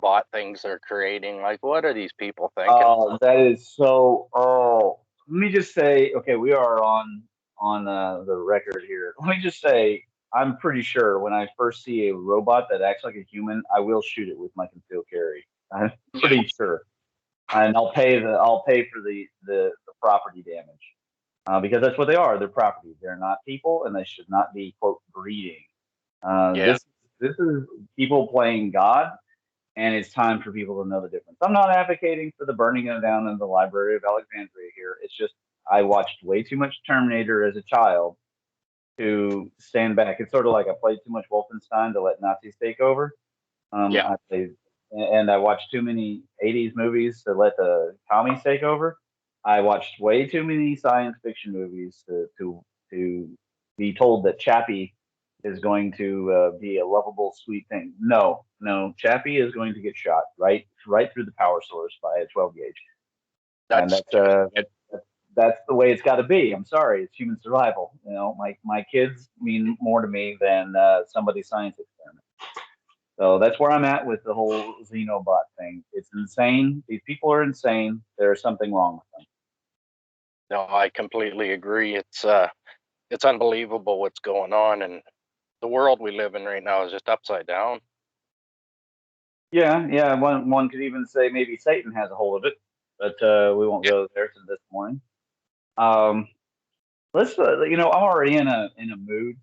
bot things they're creating. Like, what are these people thinking? Oh, that is so. Oh, let me just say, okay, we are on the record here. Let me just say, I'm pretty sure when I first see a robot that acts like a human, I will shoot it with my concealed carry. I'm Yeah. pretty sure, and I'll pay for the property damage, because that's what they are. They're property. They're not people, and they should not be quote breeding. Uh, Yeah. this this is people playing God, and it's time for people to know the difference. I'm not advocating for the burning it down of the Library of Alexandria here. It's just I watched way too much Terminator as a child to stand back. It's sort of like I played too much Wolfenstein to let Nazis take over. Yeah. I played, and I watched too many '80s movies to let the commies take over. I watched way too many science fiction movies to be told that Chappie is going to be a lovable, sweet thing. No, no, Chappie is going to get shot right through the power source by a 12 gauge, and That's just it. that's the way it's got to be. I'm sorry, it's human survival. You know, my kids mean more to me than somebody's science experiment. So that's where I'm at with the whole xenobot thing. It's insane. These people are insane. There's something wrong with them. No, I completely agree. It's unbelievable what's going on, and the world we live in right now is just upside down. Yeah, yeah. One could even say maybe Satan has a hold of it, but we won't Yeah. go there to this morning. Um, let's I'm already in a mood.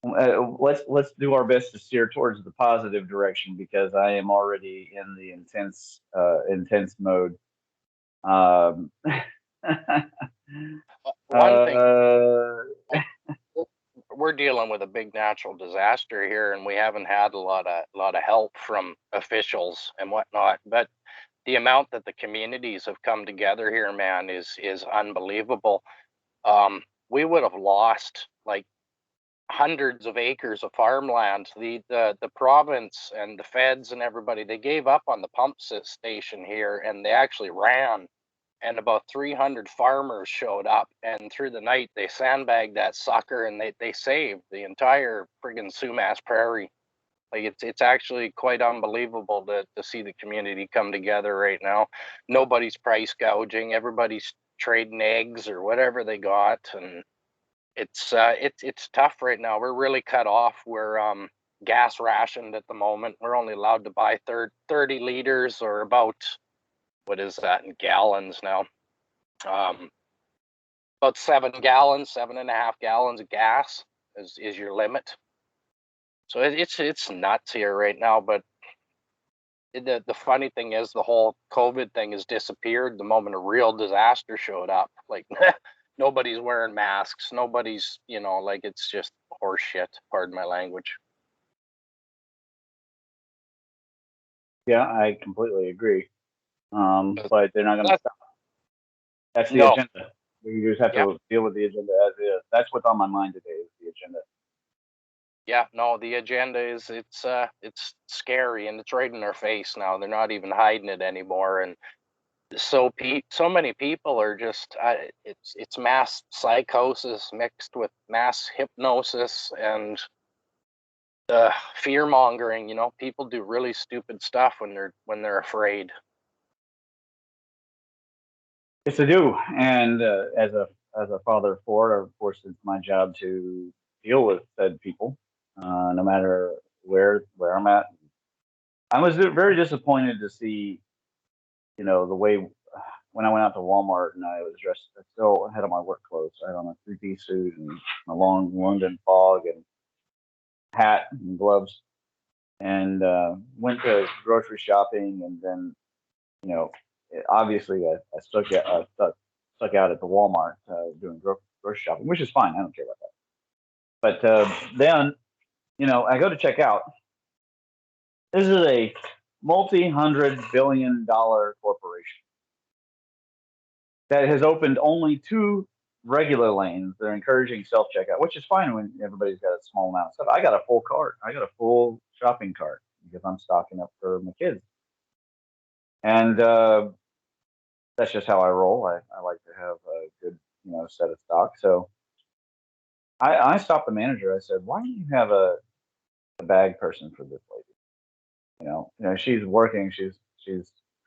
Let's do our best to steer towards the positive direction because I am already in the intense mode. Um, One thing, uh, like, we're dealing with a big natural disaster here, and we haven't had a lot of help from officials and whatnot. But the amount that the communities have come together here, man, is unbelievable. We would have lost like hundreds of acres of farmland. The province and the feds and everybody, they gave up on the station here, and they actually ran. And about 300 farmers showed up, and through the night they sandbagged that sucker, and they saved the entire friggin' Sumas Prairie. Like, it's actually quite unbelievable to see the community come together right now. Nobody's price gouging. Everybody's trading eggs or whatever they got, and it's tough right now. We're really cut off. We're gas rationed at the moment. We're only allowed to buy 30 liters, or about, what is that in gallons now? Um, about 7 gallons, 7.5 gallons of gas is your limit. So it's nuts here right now. But the funny thing is, the whole COVID thing has disappeared the moment a real disaster showed up. Like, nobody's wearing masks. Nobody's, like, it's just horse shit. Pardon my language. yeah, I completely agree. But But they're not going to that's, stop. That's the no, agenda. You just have yeah, to deal with the agenda as is. That's what's on my mind today is the agenda. yeah, no. The agenda is, it's scary, and it's right in their face now. They're not even hiding it anymore, and so many people are just, it's mass psychosis mixed with mass hypnosis and fear mongering. People do really stupid stuff when they're afraid. Yes, I do. And as a father of four, of course, it's my job to deal with said people, no matter where I'm at. I was very disappointed to see, the way when I went out to Walmart and I was dressed, I still had on my work clothes. I had on a three-piece suit and a long London fog and hat and gloves, and went to grocery shopping, and then obviously I stuck out at the Walmart doing grocery shopping, which is fine. I don't care about that. But then I go to check out. This is a multi-hundred-billion-dollar corporation that has opened only two regular lanes. They're encouraging self checkout, which is fine when everybody's got a small amount of stuff. I got a full cart. I got a full shopping cart because I'm stocking up for my kids, and that's just how I roll. I like to have a good set of stock. So I stopped the manager. I said, "Why do you have a bag person for this lady?" She's working. She's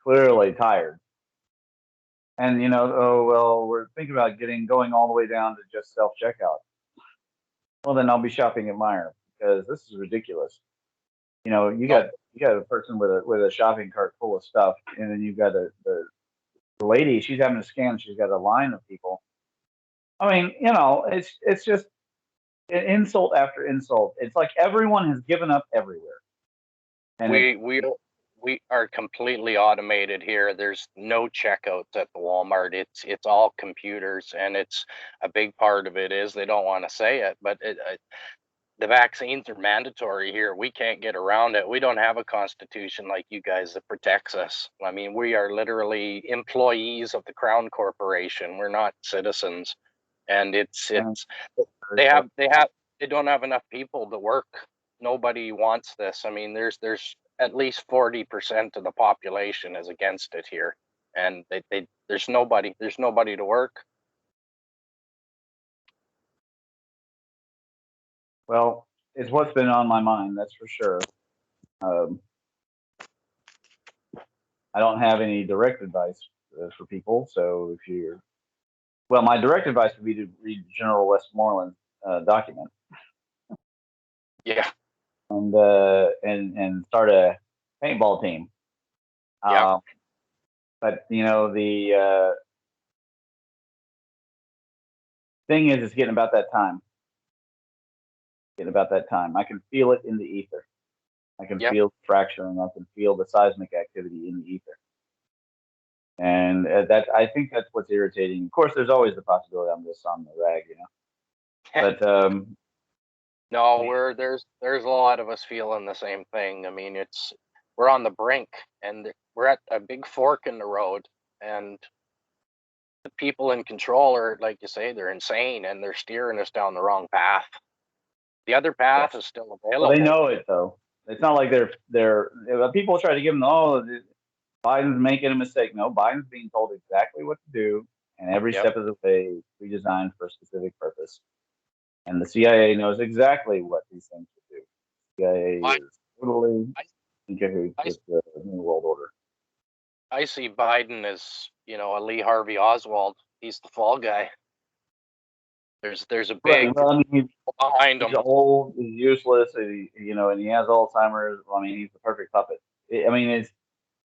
clearly tired. And oh well, we're thinking about going all the way down to just self checkout. Well, then I'll be shopping at Meijer because this is ridiculous. You No, got a person with a shopping cart full of stuff, and then you've got the lady. She's having to scan. She's got a line of people. I mean, it's just insult after insult. It's like everyone has given up everywhere, and it's we are completely automated here. There's no checkouts at the Walmart. It's all computers, and it's a big part of it is they don't want to say it, but the vaccines are mandatory here. We can't get around it. We don't have a constitution like you guys that protects us. I mean, we are literally employees of the Crown Corporation. We're not citizens, and it's very they sad. they don't have enough people to work. Nobody wants this. I mean, there's at least 40% of the population is against it here, and there's nobody to work. Well, it's what's been on my mind. That's for sure. Um, I don't have any direct advice for people. So my direct advice would be to read General Westmoreland's document Yeah, and start a paintball team. yeah. But the thing is, it's getting about that time. Getting about that time. I can feel it in the ether. I can Yep. feel fracturing. I can feel the seismic activity in the ether. And that I think that's what's irritating. Of course, there's always the possibility I'm just on the rag, But No, there's a lot of us feeling the same thing. I mean, we're on the brink, and we're at a big fork in the road, and the people in control are, like you say, they're insane, and they're steering us down the wrong path. The other path yes. is still Well, they available. know it though. It's not like they're people try to give them Biden's making a mistake. No, Biden's being told exactly what to do, and every Yep. step of the way redesigned for a specific purpose. And the CIA knows exactly what these things should do. CIA I is totally I in cahoots I, with the New World Order. I see Biden as, a Lee Harvey Oswald. He's the fall guy. There's a Right. big Well, I mean, behind he's him. old, he's useless, and he has Alzheimer's. I mean, he's the perfect puppet. I mean,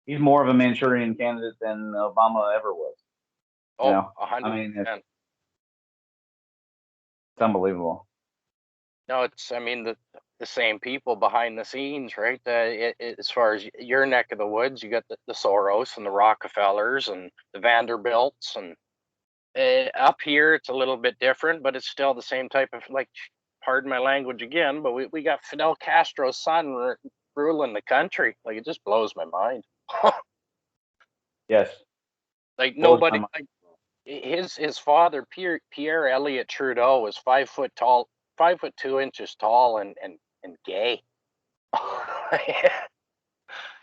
he's more of a Manchurian candidate than Obama ever was. Oh, I mean, it's 100%. unbelievable. No, I mean, the same people behind the scenes, right? As far as your neck of the woods, you got the Soros and the Rockefellers and the Vanderbilts, and up here it's a little bit different, but it's still the same type of, like, pardon my language again, but we got Fidel Castro's son ruling the country. Like, it just blows my mind. Yes, Like, blows my nobody, mind. like, his father Pierre Elliott Trudeau was 5 foot tall, 5 foot 2 inches tall, and gay.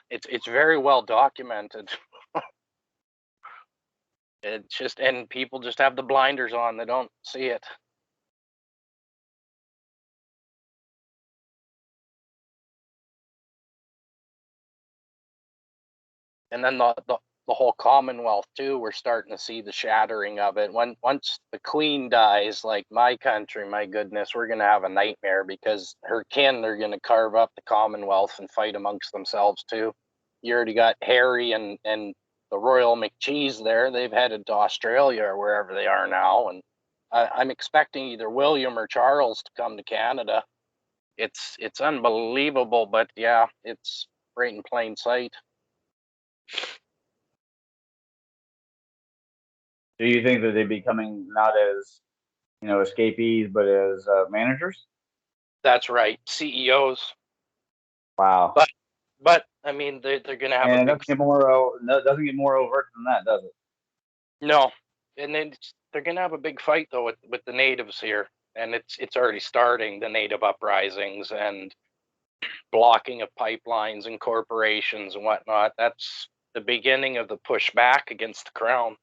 It's very well documented. It's just, and people just have the blinders on. They don't see it. And then the whole Commonwealth too, we're starting to see the shattering of it. Once the Queen dies, like my country, my goodness, we're gonna have a nightmare because her kin are gonna carve up the Commonwealth and fight amongst themselves too. You already got Harry and the Royal McCheese there. They've headed to Australia or wherever they are now, and I'm expecting either William or Charles to come to Canada. It's unbelievable, but yeah, it's right in plain sight. Do you think that they'd be coming not as escapees, but as managers? That's right, CEOs. Wow. But I mean, they're gonna have a And it big doesn't get more no, it doesn't get more overt than that, does it? no, and then they're gonna have a big fight though with the natives here, and it's already starting, the native uprisings and blocking of pipelines and corporations and whatnot. That's the beginning of the pushback against the crown.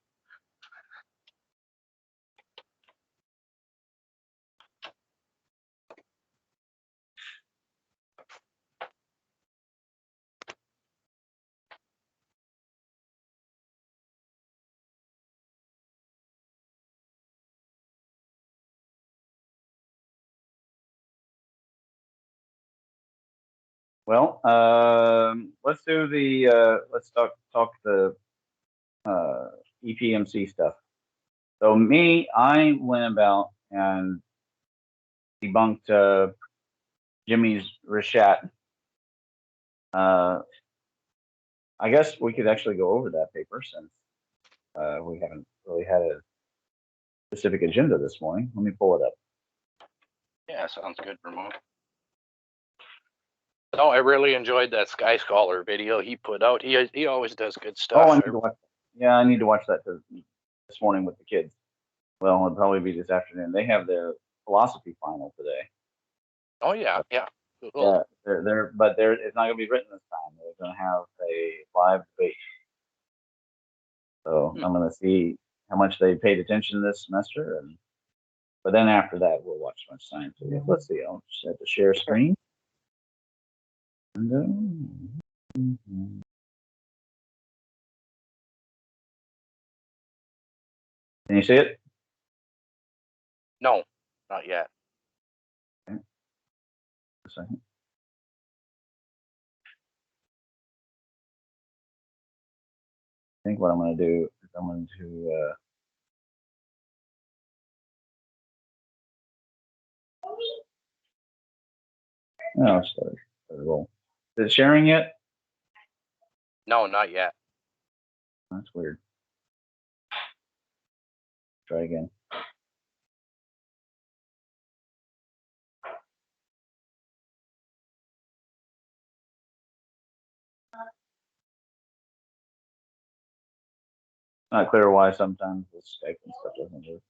Well, let's do the let's talk the EPMC stuff. So I went about and debunked Jimmy's Richat. I guess we could actually go over that paper since we haven't really had a specific agenda this morning. Let me pull it up. Yeah, sounds good, Ramon. No, I really enjoyed that Sky Scholar video he put out. He always does good stuff. Oh, I need to watch. Yeah, I need to watch that this morning with the kids. Well, it'll probably be this afternoon. They have their philosophy final today. Oh yeah, yeah. Cool. Yeah, but it's not going to be written this time. They're going to have a live debate. So I'm going to see how much they paid attention this semester, but then after that we'll watch much science. So let's see. I'll just have to share screen. And, can you see it? No, not yet. Okay. A second. I think what I'm going to do is I'm going to no, start roll. Is it sharing yet? No, not yet. That's weird. Try again. Not clear why sometimes the Skype and stuff doesn't work.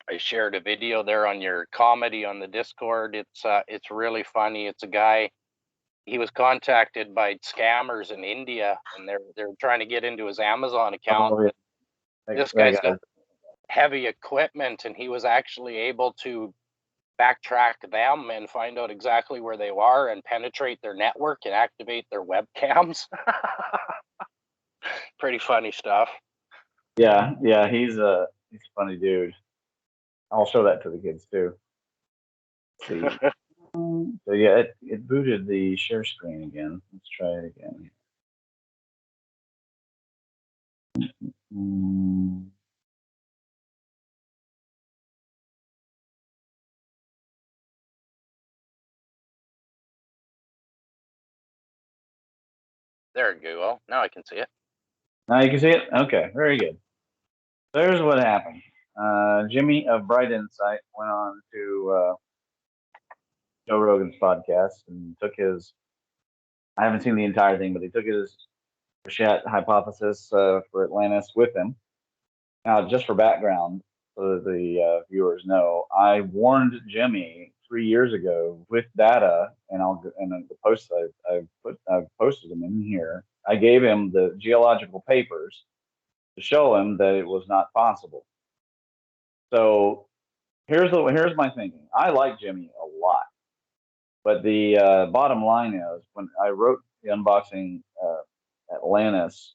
I shared a video there on your comedy on the Discord. It's really funny. It's a guy. He was contacted by scammers in India, and they're trying to get into his Amazon account. Oh, yeah. This guy's got heavy equipment, and he was actually able to backtrack them and find out exactly where they are and penetrate their network and activate their webcams. Pretty funny stuff. Yeah, he's a funny dude. I'll show that to the kids too. Let's see. So yeah, it booted the share screen again. Let's try it again. There you go. Well, now I can see it. Now you can see it? Okay, very good. There's what happened. Jimmy of Bright Insight went on to Joe Rogan's podcast and took his, I haven't seen the entire thing, but he took his Richat hypothesis for Atlantis with him. Now, just for background, so the viewers know, I warned Jimmy 3 years ago with data, and the posts I've posted them in here. I gave him the geological papers to show him that it was not possible. So here's my thinking. I like Jimmy a lot, but the bottom line is when I wrote the unboxing Atlantis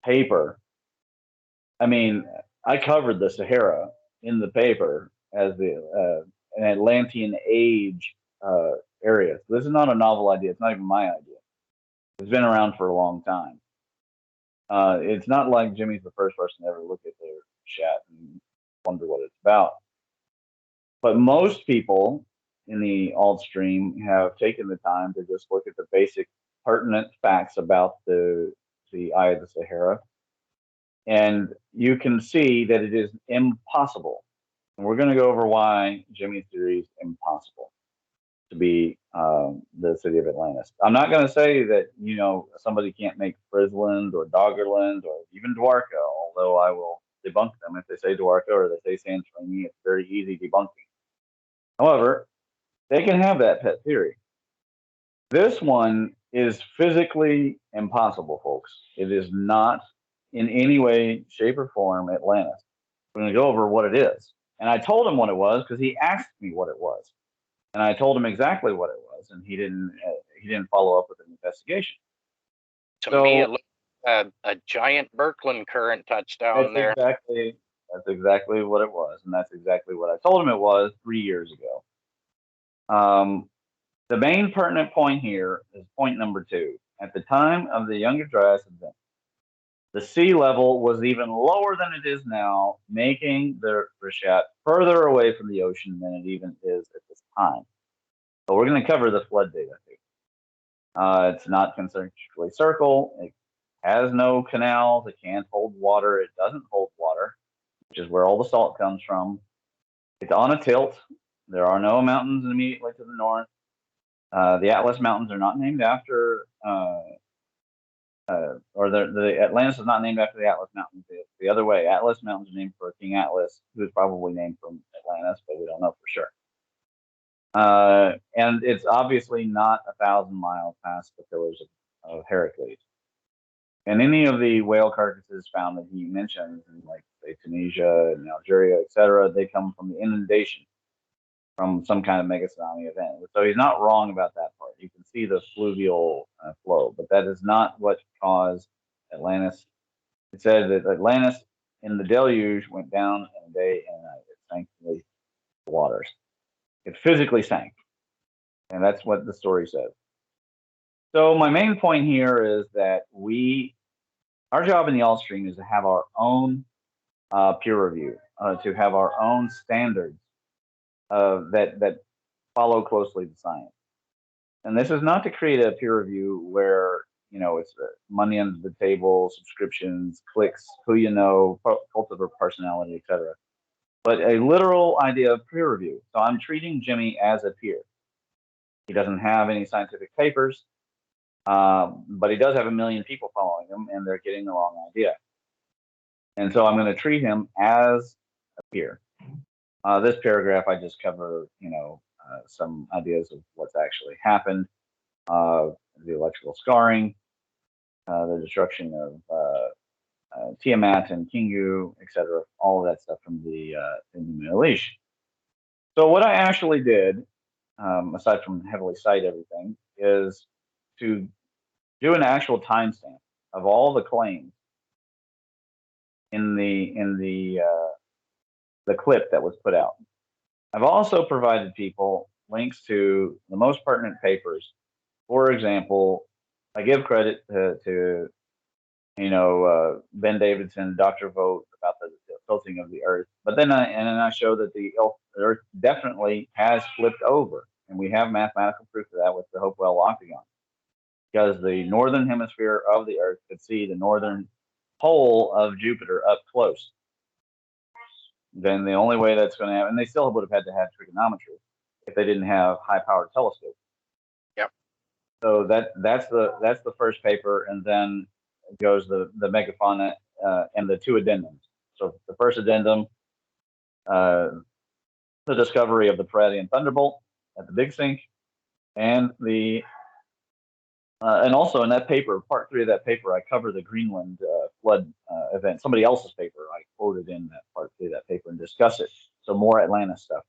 paper, I mean, I covered the Sahara in the paper as an Atlantean age area. So this is not a novel idea. It's not even my idea. It's been around for a long time. It's not like Jimmy's the first person to ever look at their chat and wonder what it's about. But most people in the alt stream have taken the time to just look at the basic pertinent facts about the Eye of the Sahara. And you can see that it is impossible. And we're going to go over why Jimmy's theory is impossible to be the city of Atlantis. I'm not going to say that, somebody can't make Frizzland or Doggerland or even Dwarka, although I will debunk them. If they say Dwarka or they say Santorini, it's very easy debunking. However, they can have that pet theory. This one is physically impossible, folks. It is not in any way, shape, or form Atlantis. We're going to go over what it is. And I told him what it was because he asked me what it was. And I told him exactly what it was, and he didn't follow up with an investigation. To me, it looked a giant Birkeland current touchdown there. Exactly. That's exactly what it was, and that's exactly what I told him it was 3 years ago. The main pertinent point here is point number 2. At the time of the Younger Dryas event, the sea level was even lower than it is now, making the Richat further away from the ocean than it even is at this time. So we're going to cover the flood data too. It's not concentrically circle. It has no canals. It can't hold water. It doesn't hold water, which is where all the salt comes from. It's on a tilt. There are no mountains immediately to the north. The Atlas Mountains are not named after, or the Atlantis is not named after the Atlas Mountains. It's the other way. Atlas Mountains are named for King Atlas, who's probably named from Atlantis, but we don't know for sure. And it's obviously not 1,000 miles past the Pillars of Heracles. And any of the whale carcasses found that he mentions in, like, say, Tunisia and Algeria, etc., they come from the inundation from some kind of mega tsunami event. So he's not wrong about that part. You can see the fluvial flow, but that is not what caused Atlantis. It said that Atlantis in the deluge went down in a day and a night. It sank the waters. It physically sank. And that's what the story says. So my main point here is that our job in the Alt Stream is to have our own peer review, to have our own standards that follow closely the science. And this is not to create a peer review where, it's money under the table, subscriptions, clicks, who you know, cult of personality, etc. But a literal idea of peer review. So I'm treating Jimmy as a peer. He doesn't have any scientific papers, but he does have 1 million people following him, and they're getting the wrong idea. And so I'm going to treat him as a peer. This paragraph, I just cover, some ideas of what's actually happened, the electrical scarring, the destruction of Tiamat and Kingu, etc. All of that stuff from the in the Middle East. So what I actually did, aside from heavily cite everything, is to do an actual timestamp of all the claims in the clip that was put out. I've also provided people links to the most pertinent papers. For example, I give credit to Ben Davidson, Dr. Vogt about the tilting of the Earth, but then I show that the Earth definitely has flipped over, and we have mathematical proof of that with the Hopewell octagon, because the northern hemisphere of the Earth could see the northern pole of Jupiter up close. Then the only way that's going to happen, and they still would have had to have trigonometry if they didn't have high-powered telescopes. Yep. So that's the first paper, and then goes the megafauna and the 2 addendums. So the first addendum, the discovery of the Palladian thunderbolt at the Big Sink, and and also in that paper, part 3 of that paper, I cover the Greenland flood event. Somebody else's paper I quoted in that part 3 of that paper and discuss it. So more Atlantis stuff.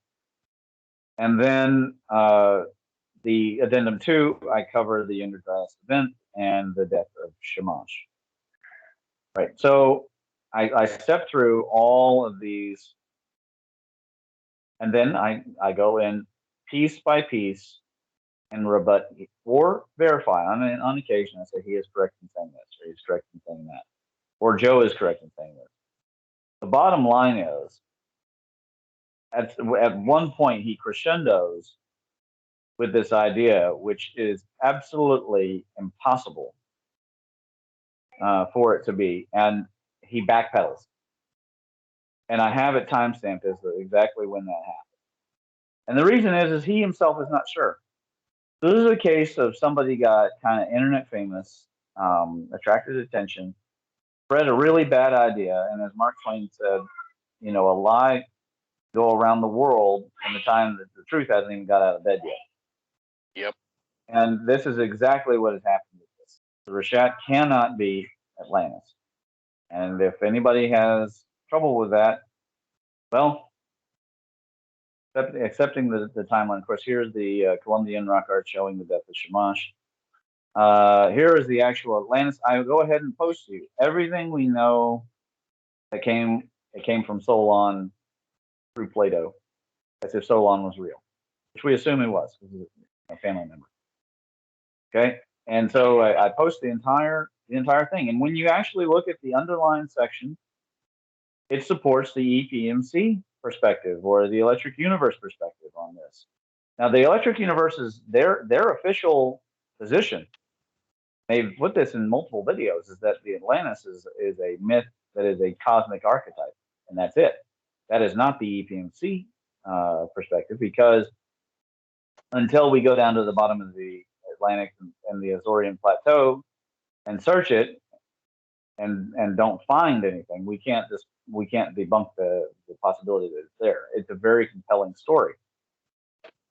And then the addendum 2, I cover the Younger Dryas event and the death of Shamash. Right. So I step through all of these, and then I go in piece by piece and rebut or verify. On occasion, I say he is correct in saying this, or he's correct in saying that, or Joe is correct in saying this. The bottom line is, at one point, he crescendos with this idea, which is absolutely impossible for it to be, and he backpedals. And I have it timestamped as exactly when that happened. And the reason is he himself is not sure. So this is a case of somebody got kind of internet famous, attracted attention, spread a really bad idea, and as Mark Twain said, a lie go around the world in the time that the truth hasn't even got out of bed yet. Yep. And this is exactly what has happened with this. The Richat cannot be Atlantis. And if anybody has trouble with that, well, accepting the timeline. Of course, here's the Columbian rock art showing the death of Shamash. Here is the actual Atlantis. I will go ahead and post you everything we know that came it came from Solon through Plato, as if Solon was real, which we assume it was, because he's a family member. Okay, and so I post the entire thing, and when you actually look at the underlying section, it supports the EPMC perspective or the electric universe perspective on this. Now, the electric universe is their official position. They've put this in multiple videos, is that the Atlantis is a myth that is a cosmic archetype, and that's it. That is not the EPMC perspective, because until we go down to the bottom of the Atlantic and the Azorian Plateau and search it and don't find anything, we can't debunk the possibility that it's there. It's a very compelling story.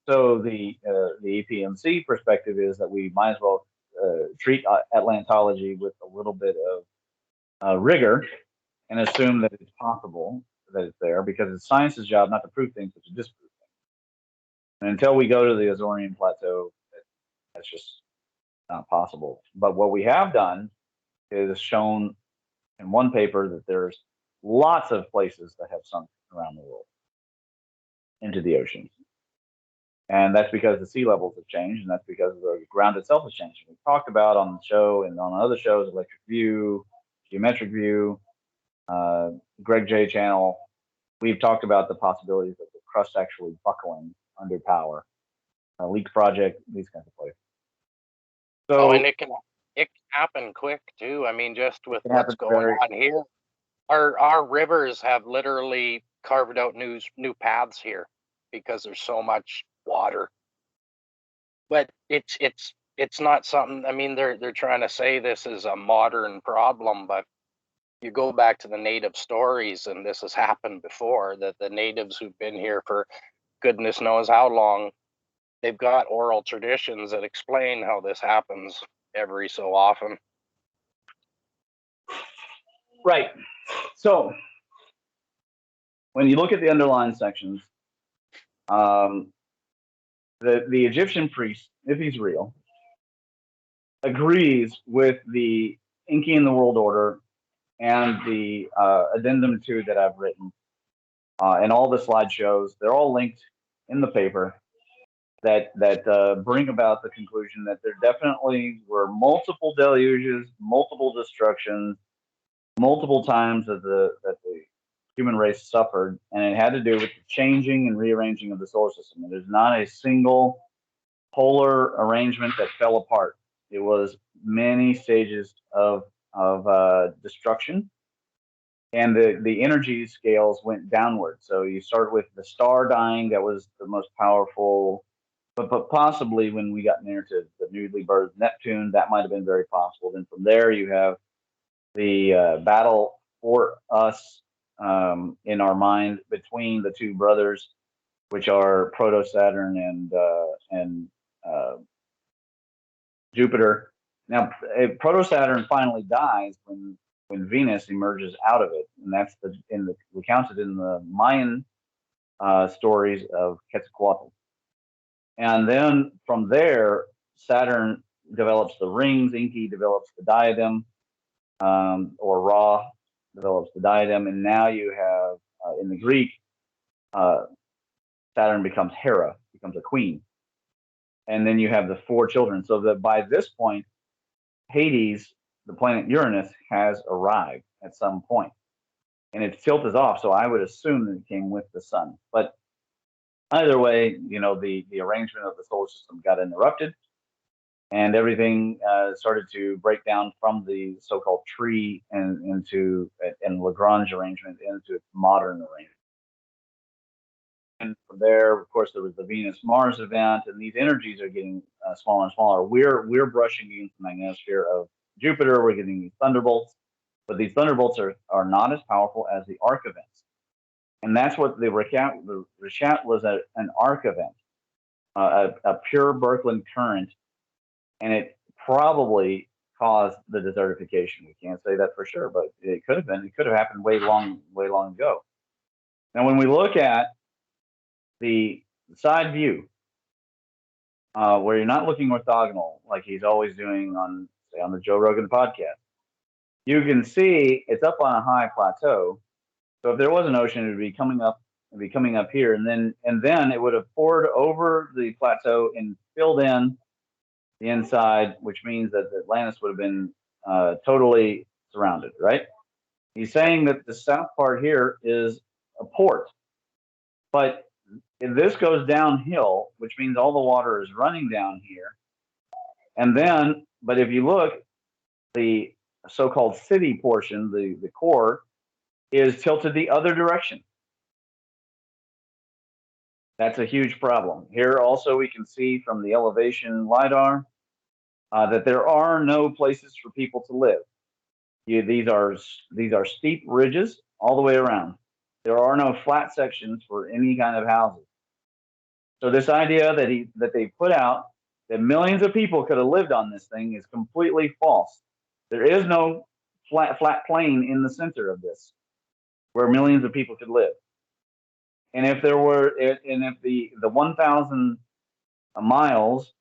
So the EPMC perspective is that we might as well treat Atlantology with a little bit of rigor and assume that it's possible that it's there, because it's science's job not to prove things, but to disprove things. And until we go to the Azorian Plateau, that's just not possible. But what we have done is shown in one paper that there's lots of places that have sunk around the world into the oceans. And that's because the sea levels have changed, and that's because the ground itself has changed. We've talked about on the show and on other shows, Electric View, Geometric View, Greg J channel. We've talked about the possibilities of the crust actually buckling under power, Leak Project, these kinds of places. So, and it can happen quick too. I mean, just with what's going on here, our rivers have literally carved out new paths here because there's so much water. But it's not something. I mean, they're trying to say this is a modern problem, but you go back to the native stories, and this has happened before. That the natives who've been here for goodness knows how long, they've got oral traditions that explain how this happens every so often. Right. So when you look at the underlying sections, the Egyptian priest, if he's real, agrees with the Inky in the World Order and the addendum 2 that I've written, and all the slideshows. They're all linked in the paper that bring about the conclusion that there definitely were multiple deluges, multiple destructions, multiple times that the human race suffered, and it had to do with the changing and rearranging of the solar system. There's not a single polar arrangement that fell apart. It was many stages of destruction, and the energy scales went downward. So you start with the star dying, that was the most powerful, but possibly when we got near to the newly birthed Neptune, that might have been very possible. Then from there you have the battle for us in our mind between the two brothers, which are Proto Saturn and Jupiter. Now, Proto Saturn finally dies when Venus emerges out of it, and that's we counted in the Mayan stories of Quetzalcoatl. And then from there, Saturn develops the rings, Enki develops the diadem, or Ra develops the diadem, and now you have in the Greek, Saturn becomes Hera, becomes a queen, and then you have the 4 children. So that by this point, Hades, the planet Uranus, has arrived at some point, and its tilt is off. So I would assume that it came with the sun. But either way, the arrangement of the solar system got interrupted, and everything started to break down from the so-called tree and into Lagrange arrangement into its modern arrangement. And from there, of course, there was the Venus-Mars event, and these energies are getting smaller and smaller. We're brushing against the magnetosphere of Jupiter. We're getting these thunderbolts, but these thunderbolts are not as powerful as the arc events, and that's what the Richat was, an arc event, a pure Birkeland current, and it probably caused the desertification. We can't say that for sure, but it could have been. It could have happened way long ago. Now, when we look at the side view, where you're not looking orthogonal like he's always doing on the Joe Rogan podcast, you can see it's up on a high plateau, So if there was an ocean, it would be coming up, here, and then it would have poured over the plateau and filled in the inside, which means that Atlantis would have been totally surrounded, right? He's saying that the south part here is a port, but if this goes downhill, which means all the water is running down here, and then, but if you look, the so-called city portion, the core, is tilted the other direction. That's a huge problem. Here also we can see from the elevation LiDAR that there are no places for people to live. These are steep ridges all the way around. There are no flat sections for any kind of houses. So this idea that they put out that millions of people could have lived on this thing is completely false. There is no flat plain in the center of this where millions of people could live. And if there were, and if the 1,000 miles,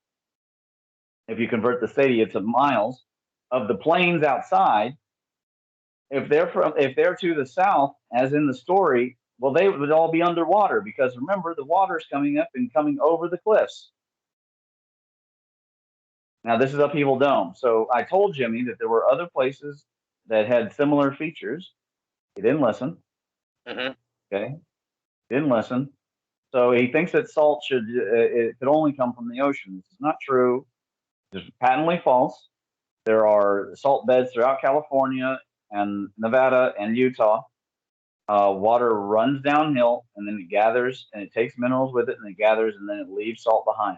if you convert the stadia to miles of the plains outside, if they're to the south, as in the story, well, they would all be underwater because remember the water's coming up and coming over the cliffs. Now this is Upheaval Dome. So I told Jimmy that there were other places that had similar features. He didn't listen. Okay, didn't listen. So he thinks that salt it could only come from the ocean. This is not true. It's patently false. There are salt beds throughout California and Nevada and Utah. Water runs downhill and then it gathers and it takes minerals with it and it gathers and then it leaves salt behind.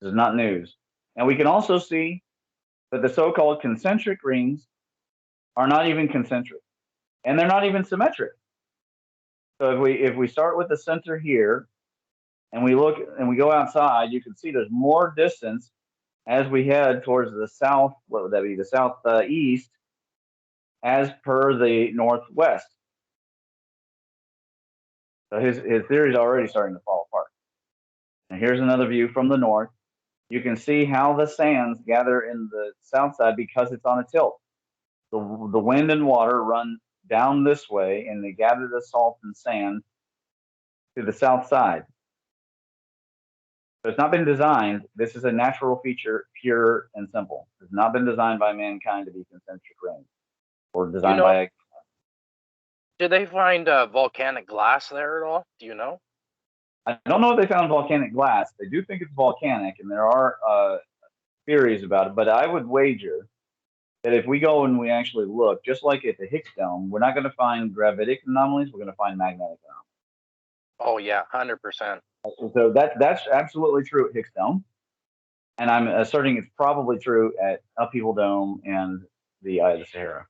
This is not news. And we can also see that the so-called concentric rings are not even concentric and they're not even symmetric. So if we start with the center here and we look and we go outside, you can see there's more distance as we head towards the south. What would that be? The southeast, as per the northwest. So his theory is already starting to fall apart. And here's another view from the north. You can see how the sands gather in the south side because it's on a tilt. The wind and water run down this way and they gather the salt and sand to the south side. So it's not been designed. This is a natural feature, pure and simple. It's not been designed by mankind to be concentric rings or designed by. Did they find volcanic glass there at all? Do you know? I don't know if they found volcanic glass. They do think it's volcanic, and there are theories about it. But I would wager that if we go and we actually look, just like at the Higgs dome, we're not going to find gravitic anomalies. We're going to find magnetic anomalies. Oh yeah, 100%. So that's absolutely true at Higgs dome, and I'm asserting it's probably true at Upheaval Dome and the Eye of the Sahara.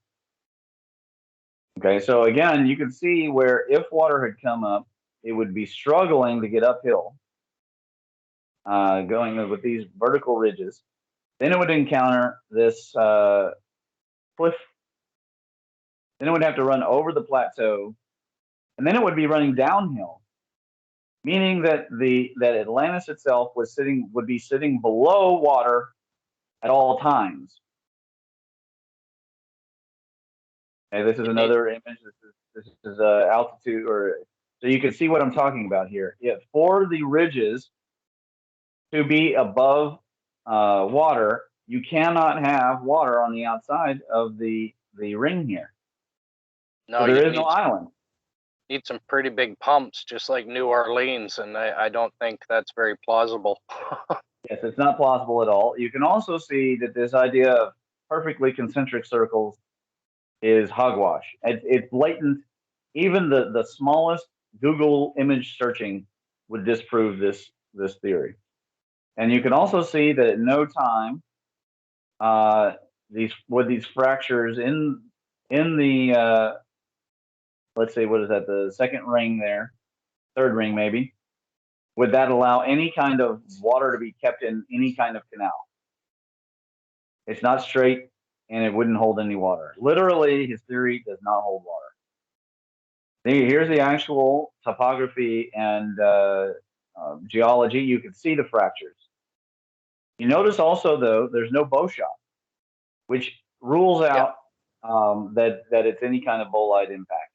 Okay, so again, you can see where if water had come up, it would be struggling to get uphill, going with these vertical ridges. Then it would encounter this cliff. Then it would have to run over the plateau, and then it would be running downhill, meaning that that Atlantis itself would be sitting below water at all times. Okay, this is another image. This is altitude, so you can see what I'm talking about here. For the ridges to be above water, you cannot have water on the outside of the ring here. No, so there is no island. Need some pretty big pumps, just like New Orleans, and I don't think that's very plausible. Yes, it's not plausible at all. You can also see that this idea of perfectly concentric circles is hogwash. It's blatant. Even the smallest Google image searching would disprove this theory. And you can also see that at no time these fractures in the let's say, what is that, the second ring there, third ring maybe, would that allow any kind of water to be kept in any kind of canal? It's not straight and it wouldn't hold any water. Literally, his theory does not hold water. Here's the actual topography and geology. You can see the fractures. You notice also, though, there's no bow shot, which rules out that it's any kind of bolide impact.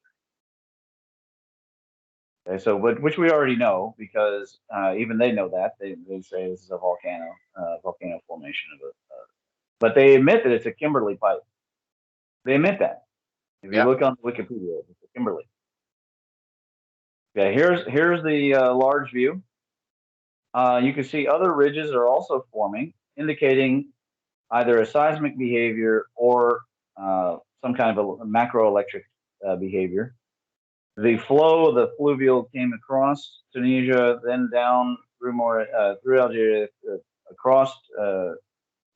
Okay, so which we already know because even they know that they say this is a volcano formation of but they admit that it's a Kimberley pipe. They admit that. If you Yep. look on Wikipedia, it's a Kimberley. Okay, here's the large view. You can see other ridges are also forming, indicating either a seismic behavior or some kind of a macroelectric behavior. The flow of the fluvial came across Tunisia, then down through Algeria, across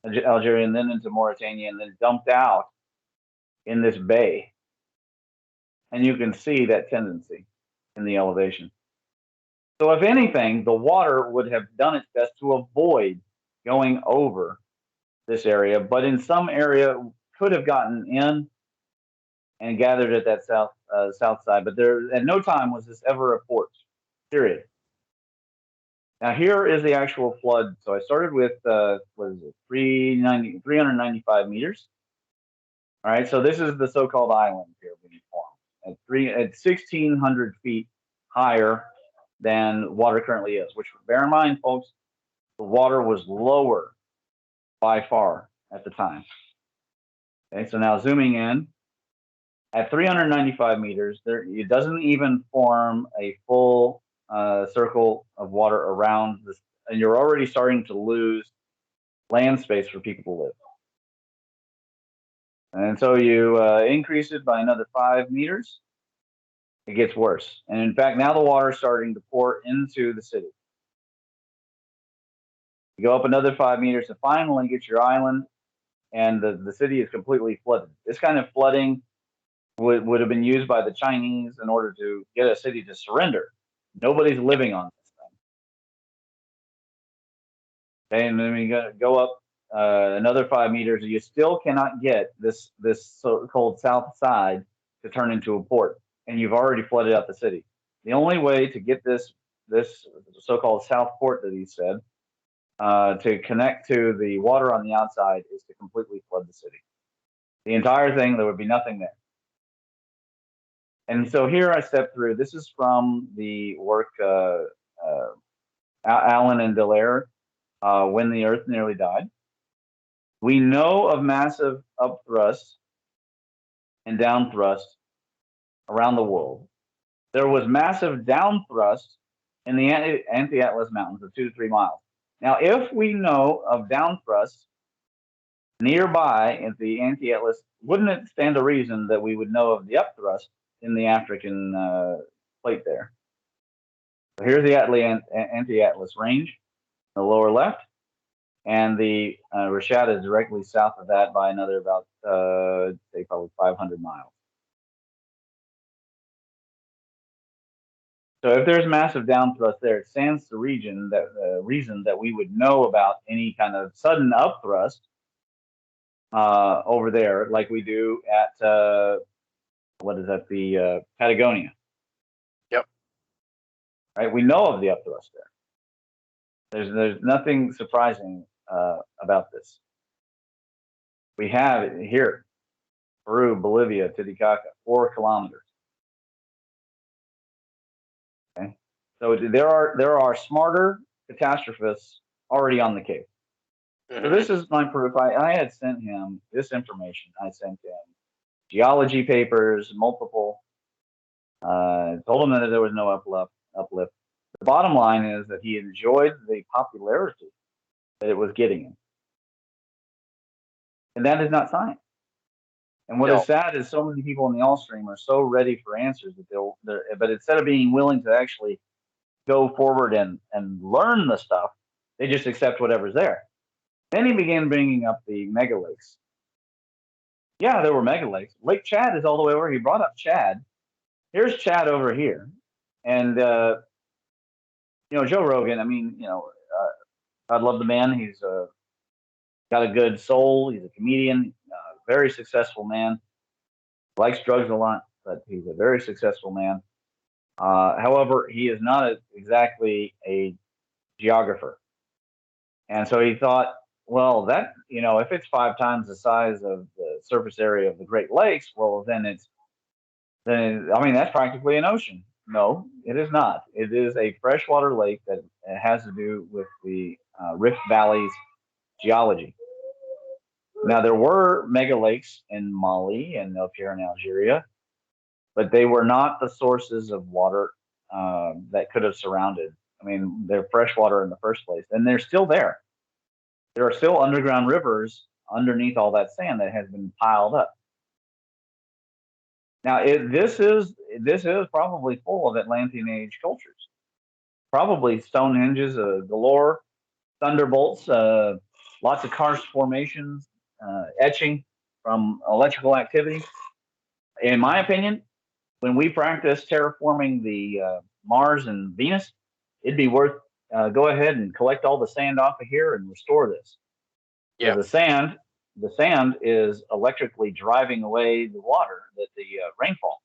Algeria, and then into Mauritania, and then dumped out in this bay. And you can see that tendency in the elevation. So, if anything, the water would have done its best to avoid going over this area, but in some area could have gotten in and gathered at that south side. But there, at no time was this ever a port. Period. Now here is the actual flood. So I started with what is it, 395 meters. All right, so this is the so-called island here being formed at 1,600 feet higher than water currently is. Which, bear in mind, folks, the water was lower by far at the time. Okay, so now zooming in at 395 meters, it doesn't even form a full circle of water around this, and you're already starting to lose land space for people to live. And so you increase it by another 5 meters, it gets worse. And in fact, now the water is starting to pour into the city. You go up another 5 meters to finally get your island, and the city is completely flooded. This kind of flooding would have been used by the Chinese in order to get a city to surrender. Nobody's living on this thing. Okay, and then we go up another 5 meters. You still cannot get this so-called south side to turn into a port, and you've already flooded out the city. The only way to get this so-called south port that he said to connect to the water on the outside is to completely flood the city. The entire thing, there would be nothing there. And so here I step through. This is from the work Allen and Dallaire, When the Earth Nearly Died. We know of massive upthrust and downthrust around the world. There was massive downthrust in the Anti-Atlas Mountains of 2 to 3 miles. Now, if we know of downthrust nearby at the Anti-Atlas, wouldn't it stand to reason that we would know of the upthrust in the African plate there? So here's the Anti-Atlas range, the lower left, and the Richat is directly south of that by another about, say, probably 500 miles. So if there's massive downthrust there, it stands to reason that we would know about any kind of sudden upthrust over there, like we do at what is that, the Patagonia. Yep. Right, we know of the upthrust there. There's nothing surprising about this. We have it here, Peru, Bolivia, Titicaca, 4 kilometers. Okay, so there are smarter catastrophists already on the case. Mm-hmm. So this is my proof. I had sent him this information. I sent him geology papers, multiple. Told him that there was no uplift. The bottom line is that he enjoyed the popularity that it was getting him. And that is not science. And what is sad is so many people in the Allstream are so ready for answers that but instead of being willing to actually go forward and learn the stuff, they just accept whatever's there. Then he began bringing up the mega lakes. Yeah, there were mega lakes. Lake Chad is all the way over. He brought up Chad. Here's Chad over here. And, Joe Rogan, I mean, I love the man. He's got a good soul. He's a comedian, very successful man. Likes drugs a lot, but he's a very successful man. However, he is not exactly a geographer. And so he thought, well, that, if it's 5 times the size of the surface area of the Great Lakes, well, then that's practically an ocean. No, it is not. It is a freshwater lake that has to do with the Rift Valley's geology. Now, there were mega lakes in Mali and up here in Algeria, but they were not the sources of water that could have surrounded. I mean, they're freshwater in the first place, and they're still there. There are still underground rivers underneath all that sand that has been piled up. Now, this is probably full of Atlantean age cultures. Probably Stonehenges galore, thunderbolts, lots of karst formations, etching from electrical activity. In my opinion, when we practice terraforming the Mars and Venus, it'd be worth go ahead and collect all the sand off of here and restore this, because Yeah. the sand is electrically driving away the water, the rainfall.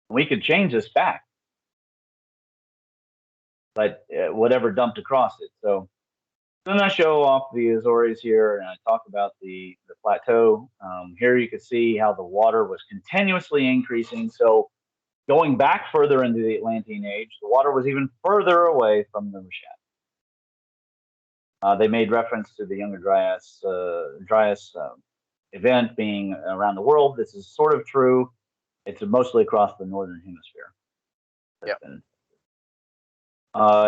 We could change this back, but whatever dumped across it. So then I show off the Azores here, and I talk about the plateau. Here you can see how the water was continuously increasing. So going back further into the Atlantean age, the water was even further away from the Richat. They made reference to the Younger Dryas event being around the world. This is sort of true. It's mostly across the northern hemisphere. Yeah.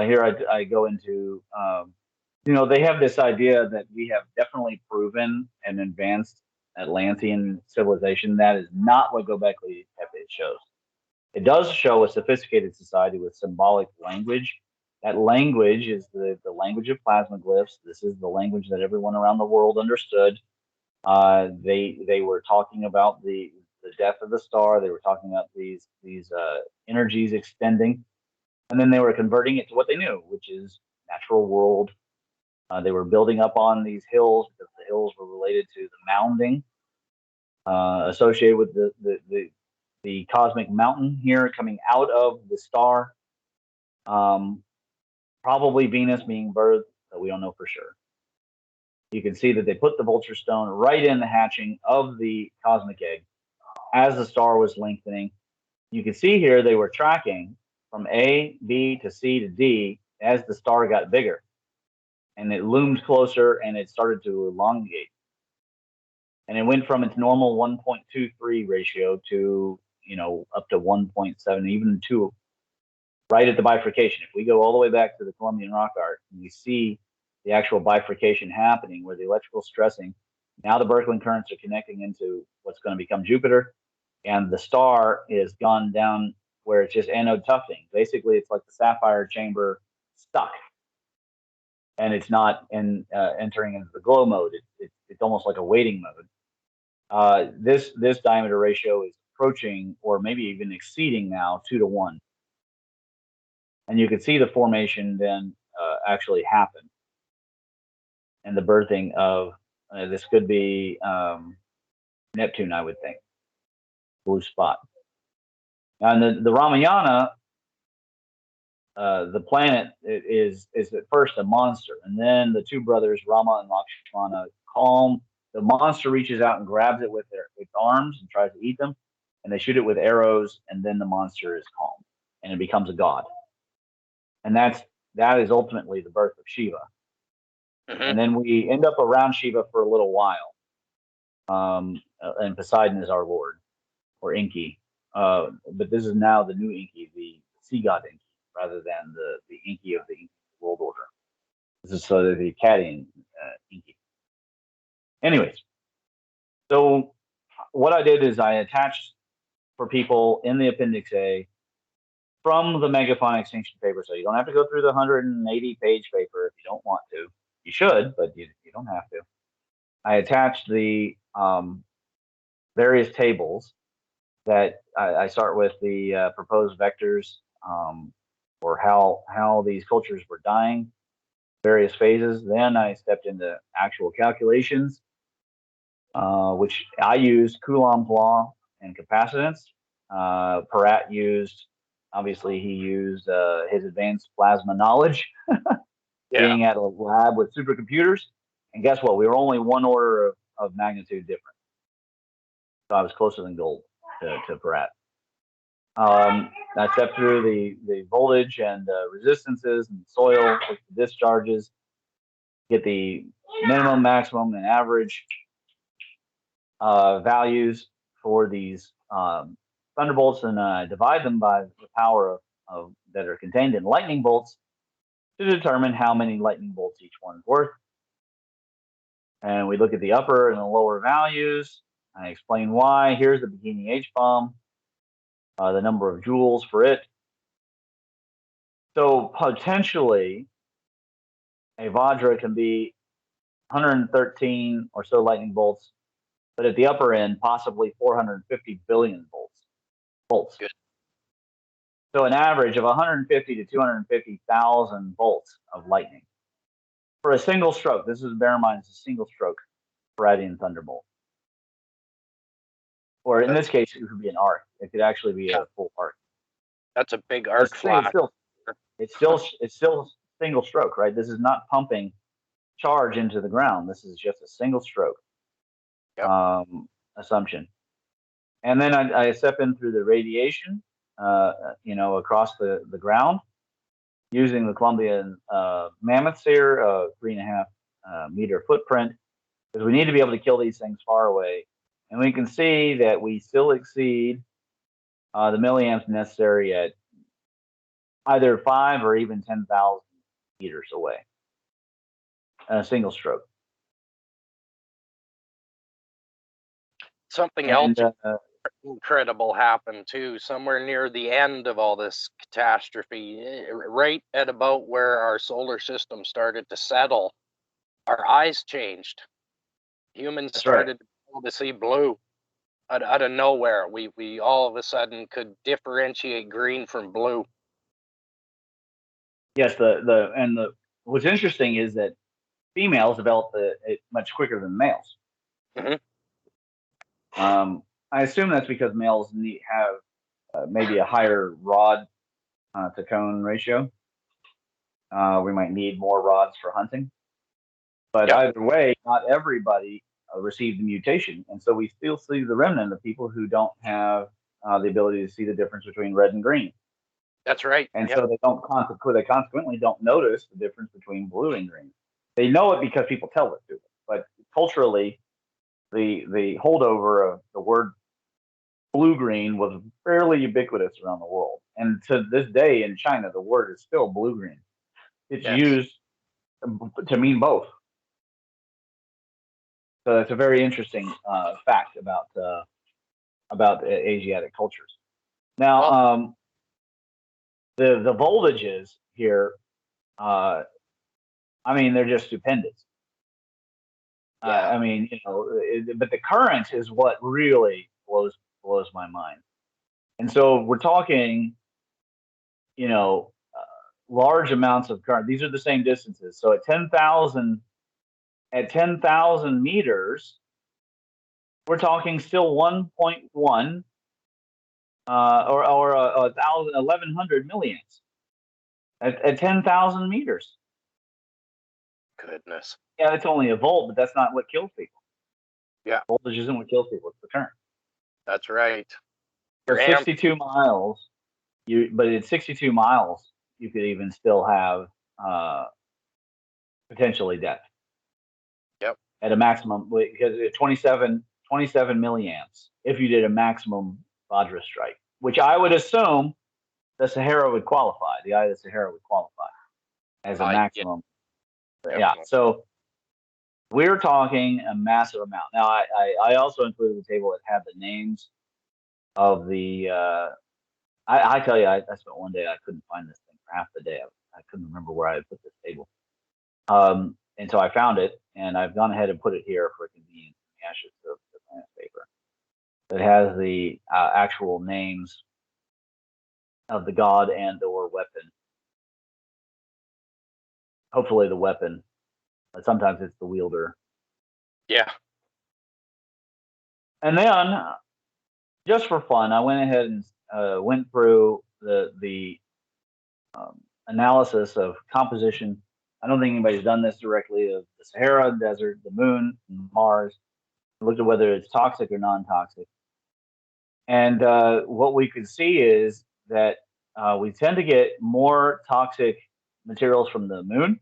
Here I go into, they have this idea that we have definitely proven an advanced Atlantean civilization. That is not what Göbekli Tepe shows. It does show a sophisticated society with symbolic language. That language is the language of plasma glyphs. This is the language that everyone around the world understood. They were talking about the death of the star. They were talking about these energies extending, and then they were converting it to what they knew, which is natural world. They were building up on these hills because the hills were related to the mounding associated with the cosmic mountain here coming out of the star. Probably Venus being birthed, but we don't know for sure. You can see that they put the vulture stone right in the hatching of the cosmic egg as the star was lengthening. You can see here they were tracking from A, B to C to D as the star got bigger, and it loomed closer and it started to elongate. And it went from its normal 1.23 ratio to, up to 1.7, even 2, right at the bifurcation. If we go all the way back to the Columbian rock art, and we see the actual bifurcation happening where the electrical stressing, now the Birkeland currents are connecting into what's going to become Jupiter, and the star is gone down where it's just anode tufting. Basically, it's like the sapphire chamber stuck, and it's not entering into the glow mode. It's almost like a waiting mode. This diameter ratio is approaching, or maybe even exceeding now, 2-to-1. And you can see the formation then actually happen, and the birthing of this could be Neptune, I would think, blue spot. Now, in the Ramayana, the planet is at first a monster, and then the two brothers Rama and Lakshmana calm. The monster reaches out and grabs it with its arms and tries to eat them, and they shoot it with arrows, and then the monster is calm, and it becomes a god. And that is ultimately the birth of Shiva. Mm-hmm. And then we end up around Shiva for a little while, and Poseidon is our lord, or Enki. But this is now the new Enki, the sea god Enki, rather than the Enki of the world order. This is the Akkadian Enki. Anyways, so what I did is I attached for people in the Appendix A from the Megafauna extinction paper, so you don't have to go through the 180-page paper if you don't want to. You should, but you don't have to. I attached the various tables that I start with the proposed vectors, or how these cultures were dying, various phases. Then I stepped into actual calculations, which I used Coulomb law and capacitance. Peratt obviously he used his advanced plasma knowledge, being at a lab with supercomputers. And guess what? We were only one order of magnitude different. So I was closer than gold to Peratt. I step through the voltage and resistances and soil with the discharges, get the minimum, maximum, and average values for these thunderbolts, and divide them by the power of that are contained in lightning bolts to determine how many lightning bolts each one's worth. And we look at the upper and the lower values. I explain why. Here's the bikini H bomb, the number of joules for it. So potentially, a Vajra can be 113 or so lightning bolts, but at the upper end, possibly 450 billion volts. Good. So an average of 150 to 250,000 volts of lightning for a single stroke. This is, bear in mind, it's a single stroke Radiant Thunderbolt. Or in this case, it could be an arc. It could actually be a full arc. That's a big arc flash. It's still single stroke, right? This is not pumping charge into the ground. This is just a single stroke assumption. And then I step in through the radiation, across the ground using the Columbian mammoths here, 3.5 meter footprint, because we need to be able to kill these things far away. And we can see that we still exceed the milliamps necessary at either 5 or even 10,000 meters away. A single stroke. Something else incredible happened too, somewhere near the end of all this catastrophe, right at about where our solar system started to settle. Our eyes changed. Humans started to see blue out of nowhere. We all of a sudden could differentiate green from blue. Yes, what's interesting is that females develop it much quicker than males. Mm-hmm. I assume that's because males have maybe a higher rod to cone ratio. We might need more rods for hunting. But either way, not everybody received the mutation. And so we still see the remnant of people who don't have the ability to see the difference between red and green. That's right. And so they consequently don't notice the difference between blue and green. They know it because people tell it to them. But culturally, the holdover of the word blue-green was fairly ubiquitous around the world. And to this day in China, the word is still blue-green. It's used to mean both. So that's a very interesting fact about Asiatic cultures. Now, the voltages here, they're just stupendous. But the current is what really blows my mind. And so we're talking, large amounts of current. These are the same distances. So at 10,000 meters, we're talking still 1.1 or 1,100 milliamps at 10,000 meters. Goodness. Yeah, it's only a volt, but that's not what kills people. Yeah. Voltage isn't what kills people, it's the current. That's right. For 62 miles, but at 62 miles, you could even still have potentially death. Yep. At a maximum, because at 27 milliamps, if you did a maximum Vajra strike, which I would assume the Sahara would qualify. The Eye of the Sahara would qualify as a maximum. Yeah. So we're talking a massive amount. Now, I also included the table that had the names of the. I tell you, I spent one day, I couldn't find this thing for half the day. I couldn't remember where I put this table. And so I found it, and I've gone ahead and put it here for convenience in the ashes of the planet paper. It has the actual names of the god and or weapon. Hopefully the weapon, but sometimes it's the wielder. Yeah. And then, just for fun, I went ahead and went through the analysis of composition. I don't think anybody's done this directly, of the Sahara Desert, the Moon, and Mars. I looked at whether it's toxic or non-toxic. And what we could see is that we tend to get more toxic materials from the moon.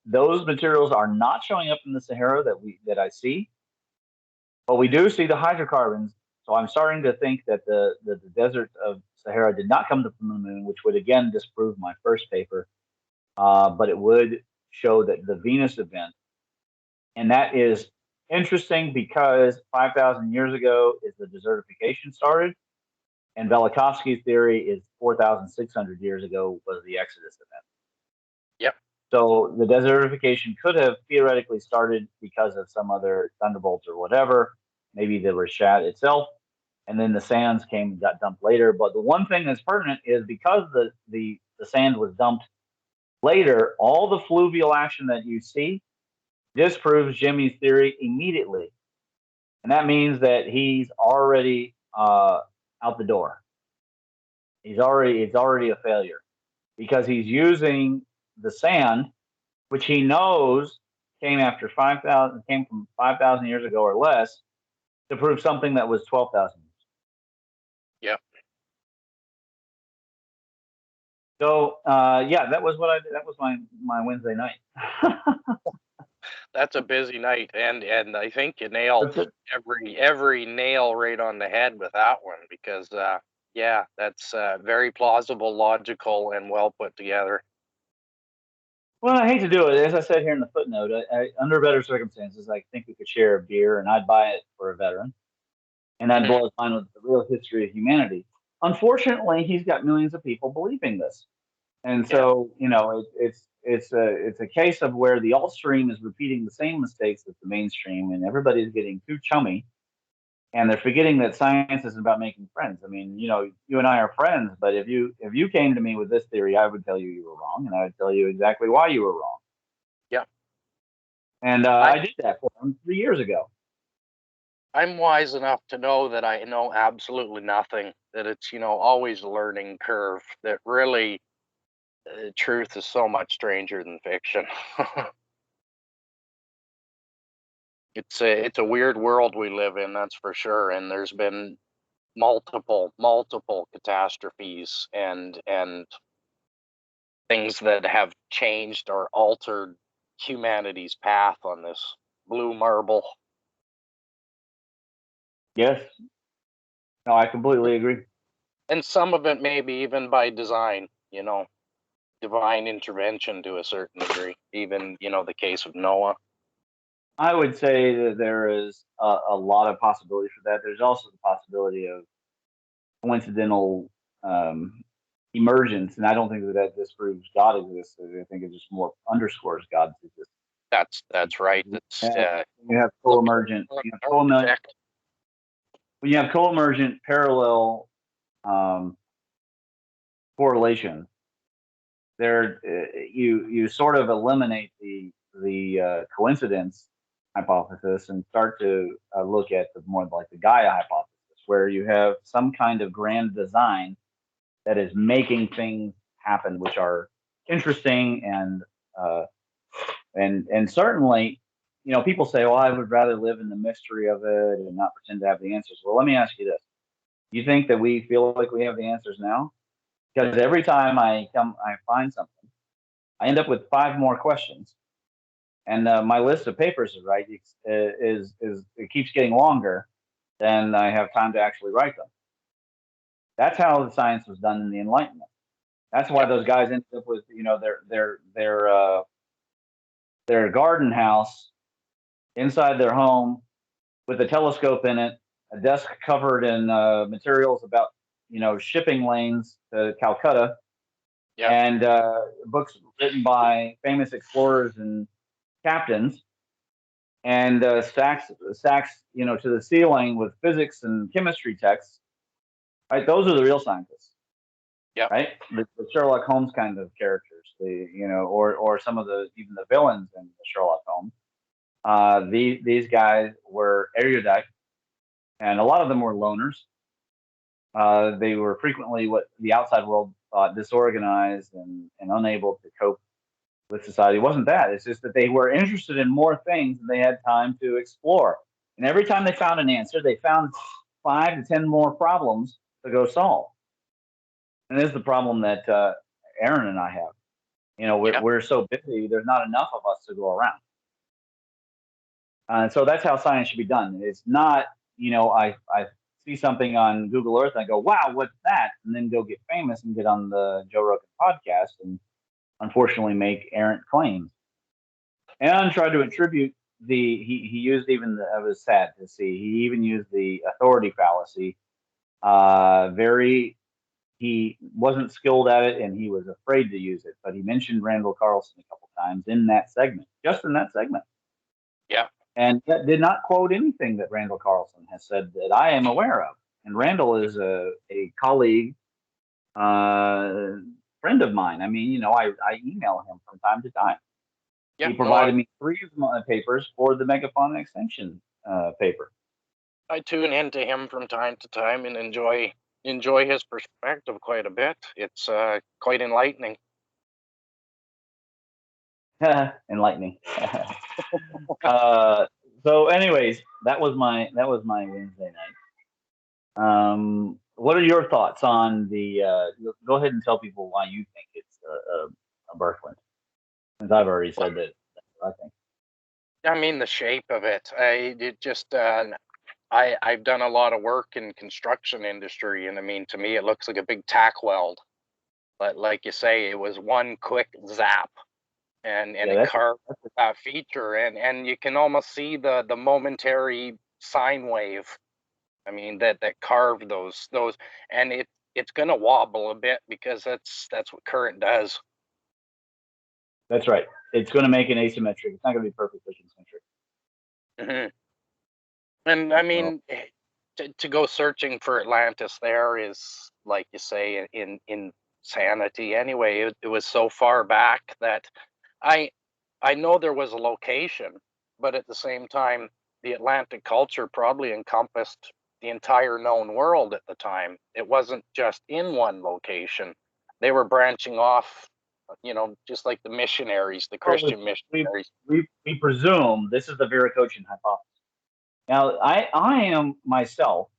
Those materials are not showing up in the Sahara that I see, but we do see the hydrocarbons. So I'm starting to think that the desert of Sahara did not come from the moon, which would again disprove my first paper, but it would show that the Venus event, and that is interesting because 5,000 years ago is the desertification started, and Velikovsky's theory is 4,600 years ago was the Exodus event. Yep. So the desertification could have theoretically started because of some other thunderbolts or whatever, maybe the Richat itself, and then the sands came and got dumped later. But the one thing that's pertinent is because the sand was dumped later, all the fluvial action that you see disproves Jimmy's theory immediately, and that means that he's already out the door. It's already a failure because he's using the sand, which he knows came from 5,000 years ago or less, to prove something that was 12,000 years. Yep. So yeah, that was what I did. That was my Wednesday night. That's a busy night, and I think you nailed every nail right on the head with that one because yeah, that's very plausible, logical, and well put together. Well, I hate to do it. As I said here in the footnote, under better circumstances, I think we could share a beer and I'd buy it for a veteran, and I'd blow his mind with the real history of humanity. Unfortunately, he's got millions of people believing this. And so, you know, it's a case of where the alt stream is repeating the same mistakes as the mainstream, and everybody's getting too chummy, and they're forgetting that science is about making friends. I mean, you know, you and I are friends, but if you came to me with this theory, I would tell you you were wrong, and I would tell you exactly why you were wrong. Yeah. And I, I did that for him 3 years ago. I'm wise enough to know that I know absolutely nothing, that it's, always a learning curve, that really truth is so much stranger than fiction. It's a weird world we live in, that's for sure. And there's been multiple catastrophes and things that have changed or altered humanity's path on this blue marble. Yes, no, I completely agree. And some of it maybe even by design, divine intervention to a certain degree. Even, the case of Noah. I would say that there is a lot of possibility for that. There's also the possibility of coincidental emergence, and I don't think that disproves God exists. I think it just more underscores God's existence. That's right. It's You have co-emergent, when you have co-emergent parallel um, correlation, there you sort of eliminate the coincidence hypothesis and start to look at the more like the Gaia hypothesis, where you have some kind of grand design that is making things happen, which are interesting uh, and certainly, you know, people say, "Well, I would rather live in the mystery of it and not pretend to have the answers." Well, let me ask you this: you think that we feel like we have the answers now? Because every time I find something, I end up with five more questions, and my list of papers is it keeps getting longer than I have time to actually write them. That's how the science was done in the Enlightenment. That's why those guys ended up with, you know, their garden house inside their home with a telescope in it, a desk covered in materials about, you know, shipping lanes to Calcutta, and books written by famous explorers and captains, and stacks, you know, to the ceiling with physics and chemistry texts. Right, those are the real scientists. Yeah. Right, the Sherlock Holmes kind of characters, or some of the even the villains in Sherlock Holmes. These guys were erudite, and a lot of them were loners. They were frequently what the outside world thought disorganized and unable to cope with society. It wasn't that. It's just that they were interested in more things and they had time to explore. And every time they found an answer, they found 5 to 10 more problems to go solve. And this is the problem that Aaron and I have. You know, Yeah. we're so busy, there's not enough of us to go around. And so that's how science should be done. It's not, you know, I see something on Google Earth and I go, wow, what's that? And then go get famous and get on the Joe Rogan podcast and unfortunately make errant claims. And try to attribute he used even the, I was sad to see, he even used the authority fallacy. He wasn't skilled at it and he was afraid to use it, but he mentioned Randall Carlson a couple times in that segment, just in that segment. Yeah. And that did not quote anything that Randall Carlson has said that I am aware of. And Randall is a colleague, friend of mine. I mean, you know, I email him from time to time. Yeah. He provided me 3 of my papers for the Megafauna extension paper. I tune into him from time to time and enjoy his perspective quite a bit. It's quite enlightening. Enlightening. So, anyways, that was my Wednesday night. What are your thoughts on the? Go ahead and tell people why you think it's a Birkeland, since I've already said that. I think. I mean, the shape of it. I've done a lot of work in construction industry, and I mean, to me, it looks like a big tack weld. But like you say, it was one quick zap, and it carved that feature, and you can almost see the momentary sine wave. I mean, that carved those, and it's gonna wobble a bit because that's what current does. That's right. It's going to make it asymmetric. It's not going to be perfectly concentric. Mm-hmm. And I mean, to go searching for Atlantis there is, like you say, in insanity. Anyway, it was so far back that I I know there was a location, but at the same time, the Atlantic culture probably encompassed the entire known world at the time. It wasn't just in one location. They were branching off, you know, just like the missionaries, the Christian missionaries. We presume this is the Viracocha hypothesis. Now, I am myself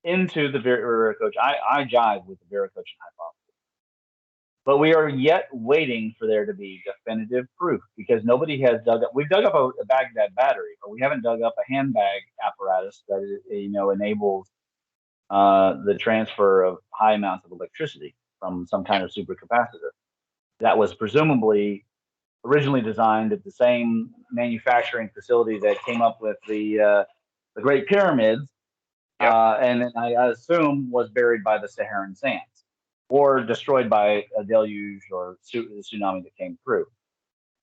into the Viracocha. I jive with the Viracocha hypothesis, but we are yet waiting for there to be definitive proof because nobody has dug up. We've dug up a Baghdad battery, but we haven't dug up a handbag apparatus that enables the transfer of high amounts of electricity from some kind of supercapacitor that was presumably originally designed at the same manufacturing facility that came up with the Great Pyramids, Yep. and then I assume was buried by the Saharan sands or destroyed by a deluge or tsunami that came through.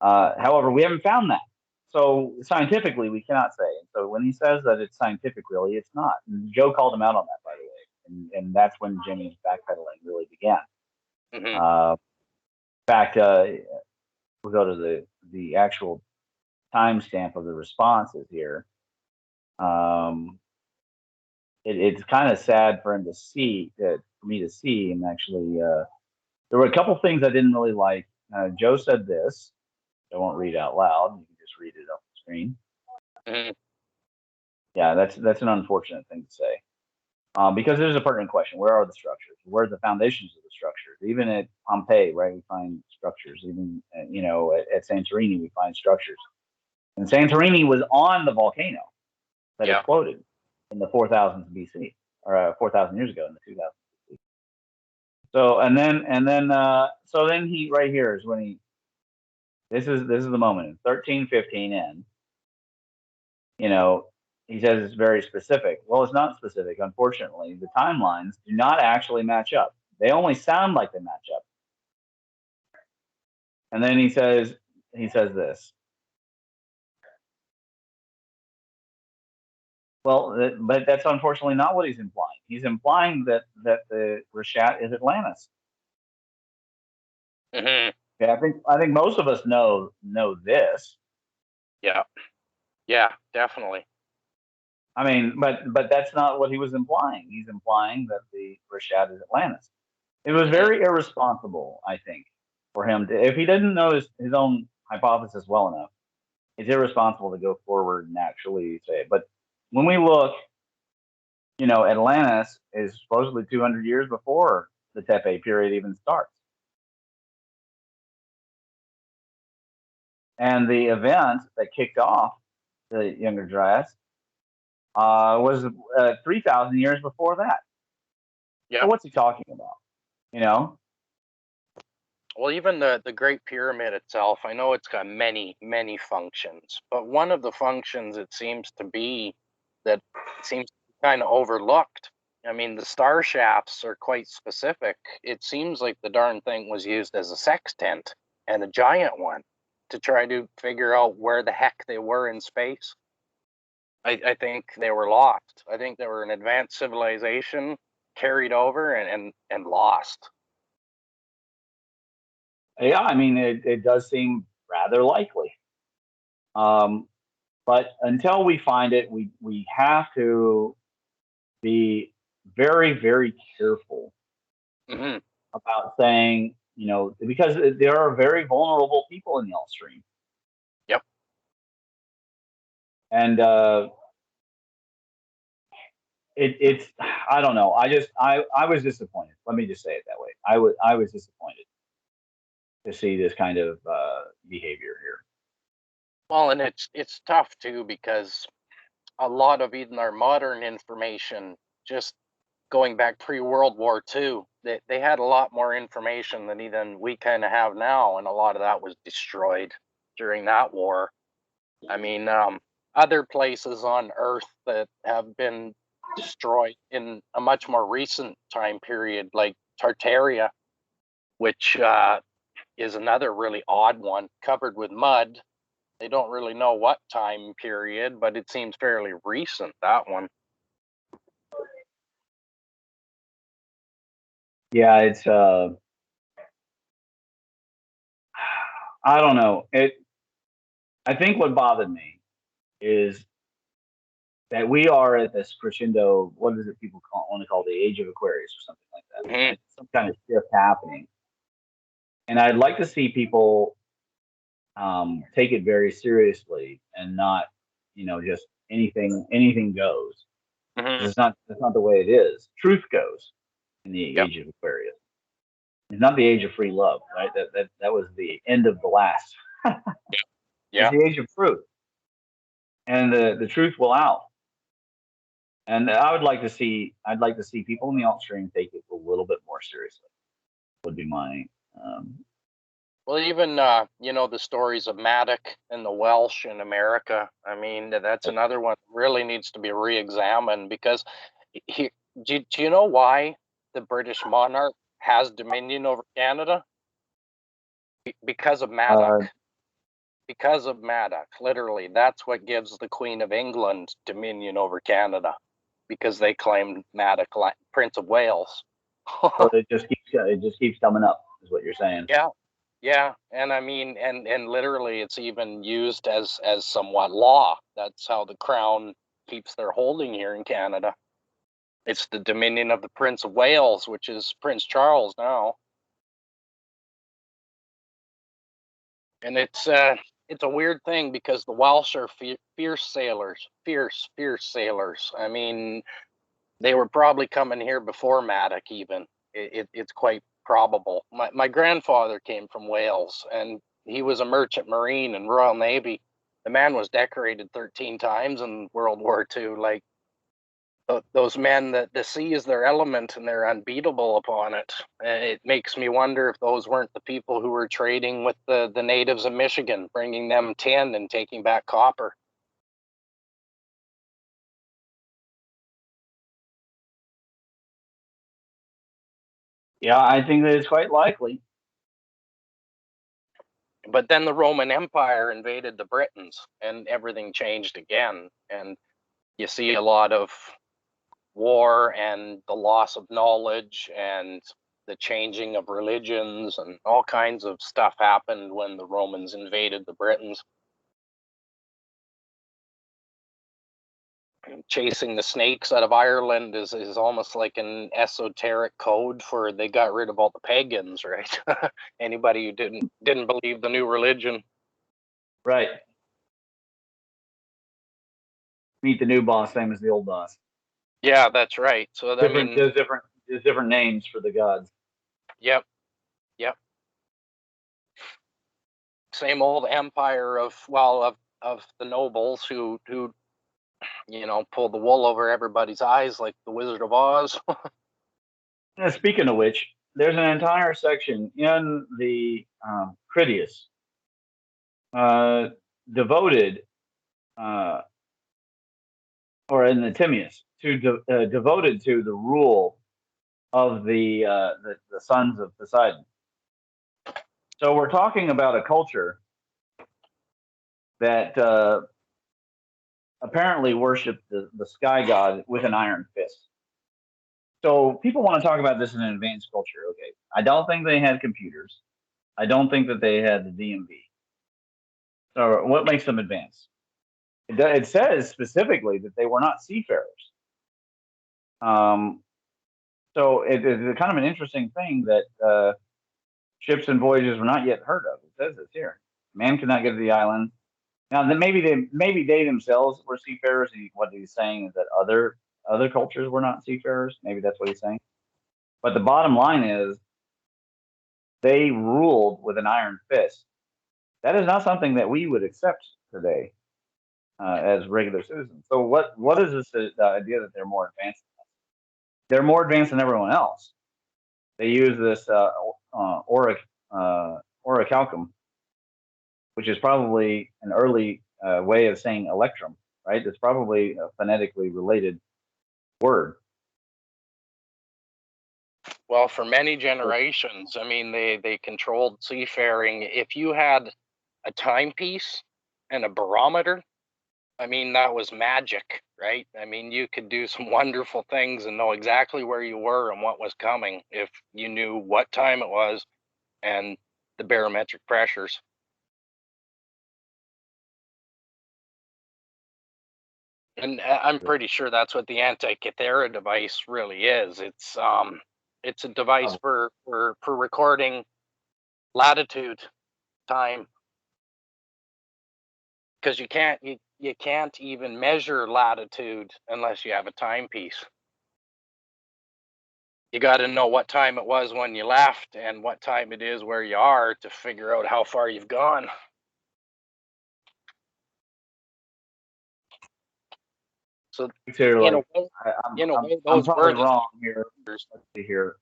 However, we haven't found that. So scientifically, we cannot say. And so when he says that it's scientific, really, it's not. And Joe called him out on that, by the way, and that's when Jimmy's backpedaling really began. Mm-hmm. In fact, we'll go to the actual timestamp of the responses here. It's kind of sad for him to see, for me to see, and actually, there were a couple things I didn't really like. Joe said this. I won't read out loud. You can just read it off the screen. Mm-hmm. Yeah, that's an unfortunate thing to say. Because there's a pertinent question. Where are the structures? Where are the foundations of the structures? Even at Pompeii, right, we find structures. Even, at Santorini, we find structures. And Santorini was on the volcano that exploded in the 4000s BC, or 4,000 years ago in the 2000s BC. So, so then he, right here is when he, this is the moment in 1315 in, he says it's very specific. Well, it's not specific. Unfortunately, the timelines do not actually match up. They only sound like they match up. And then he says this. Well, but that's unfortunately not what he's implying. He's implying that the Richat is Atlantis. Mm-hmm. Okay, I think most of us know this. Yeah. Yeah, definitely. I mean, but that's not what he was implying. He's implying that the Richat is Atlantis. It was very irresponsible, I think, for him to, if he didn't know his own hypothesis well enough, it's irresponsible to go forward and actually say it. But when we look Atlantis is supposedly 200 years before the Tepe period even starts. And the event that kicked off the Younger Dryas was 3,000 years before that. Yeah. So what's he talking about? You know? Well, even the Great Pyramid itself, I know it's got many, many functions, but one of the functions it seems to be that seems kind of overlooked. I mean, the star shafts are quite specific. It seems like the darn thing was used as a sextant, and a giant one, to try to figure out where the heck they were in space. I think they were lost. I think they were an advanced civilization carried over and lost. Yeah, I mean, it does seem rather likely. Um, but until we find it, we have to be very, very careful Hmm. about saying, because there are very vulnerable people in the Gulf Stream. Yep. And it's I don't know. I was disappointed. Let me just say it that way. I was disappointed to see this kind of behavior here. Well, and it's tough too because a lot of even our modern information, just going back pre-World War II, they had a lot more information than even we kind of have now, and a lot of that was destroyed during that war. I mean, other places on Earth that have been destroyed in a much more recent time period, like Tartaria, which is another really odd one, covered with mud. They don't really know what time period, but it seems fairly recent, that one. Yeah, it's I don't know. I think what bothered me is that we are at this crescendo. What is it people want to call the age of Aquarius or something like that? Mhm. Right? Some kind of shift happening, and I'd like to see people take it very seriously and not, just anything goes. Mhm. That's not the way it is. Truth goes in the Yep. age of Aquarius. It's not the age of free love, right? That was the end of the last. It's Yeah. the age of truth, and the truth will out. And I'd like to see people in the alt stream take it a little bit more seriously. Would be my um, Well, even the stories of Maddox and the Welsh in America. I mean, that's another one that really needs to be re-examined because he. Do you know why the British monarch has dominion over Canada? Because of uh, Maddox. Because of Maddox, literally, that's what gives the Queen of England dominion over Canada, because they claimed Maddox, Prince of Wales. so it just keeps coming up, is what you're saying. Yeah, yeah, and I mean, and literally, it's even used as somewhat law. That's how the Crown keeps their holding here in Canada. It's the dominion of the Prince of Wales, which is Prince Charles now, and it's a weird thing because the Welsh are fierce sailors, fierce sailors. I mean, they were probably coming here before Maddox even. It's quite probable. My grandfather came from Wales, and he was a merchant marine in Royal Navy. The man was decorated 13 times in World War II. Like those men, that the sea is their element and they're unbeatable upon it. It makes me wonder if those weren't the people who were trading with the natives of Michigan, bringing them tin and taking back copper. Yeah, I think that it's quite likely. But then the Roman Empire invaded the Britons and everything changed again. And you see a lot of war and the loss of knowledge and the changing of religions, and all kinds of stuff happened when the Romans invaded the Britons. Chasing the snakes out of Ireland is almost like an esoteric code for they got rid of all the pagans, right? Anybody who didn't believe the new religion. Right. Meet the new boss, same as the old boss. Yeah, that's right. So I Different, mean, there's different names for the gods. yep, yep. Same old empire of, well, of the nobles who pulled the wool over everybody's eyes like the Wizard of Oz. Speaking of which, there's an entire section in the Critias uh, devoted, uh, or in the Timaeus, devoted to the rule of the sons of Poseidon. So we're talking about a culture that apparently worshipped the sky god with an iron fist. So people want to talk about this in an advanced culture. Okay, I don't think they had computers. I don't think that they had the DMV. So what makes them advanced? It says specifically that they were not seafarers. Um, so it's kind of an interesting thing that ships and voyages were not yet heard of. It says this here. Man could not get to the island. Now, then maybe they themselves were seafarers. What he's saying is that other cultures were not seafarers. Maybe that's what he's saying. But the bottom line is they ruled with an iron fist. That is not something that we would accept today as regular citizens. So what is this the idea that they're more advanced? They're more advanced than everyone else. They use this orichalcum, which is probably an early way of saying electrum, right? It's probably a phonetically related word. Well, for many generations, I mean, they controlled seafaring. If you had a timepiece and a barometer, I mean, that was magic, right? I mean, you could do some wonderful things and know exactly where you were and what was coming if you knew what time it was and the barometric pressures. And I'm pretty sure that's what the Antikythera device really is. It's a device Oh, for recording latitude time, because you can't even measure latitude unless you have a timepiece. You got to know what time it was when you left and what time it is where you are to figure out how far you've gone. So here, in a like way, I, I'm, in a I'm, way, I'm those were probably the wrong here. years. Let's see here.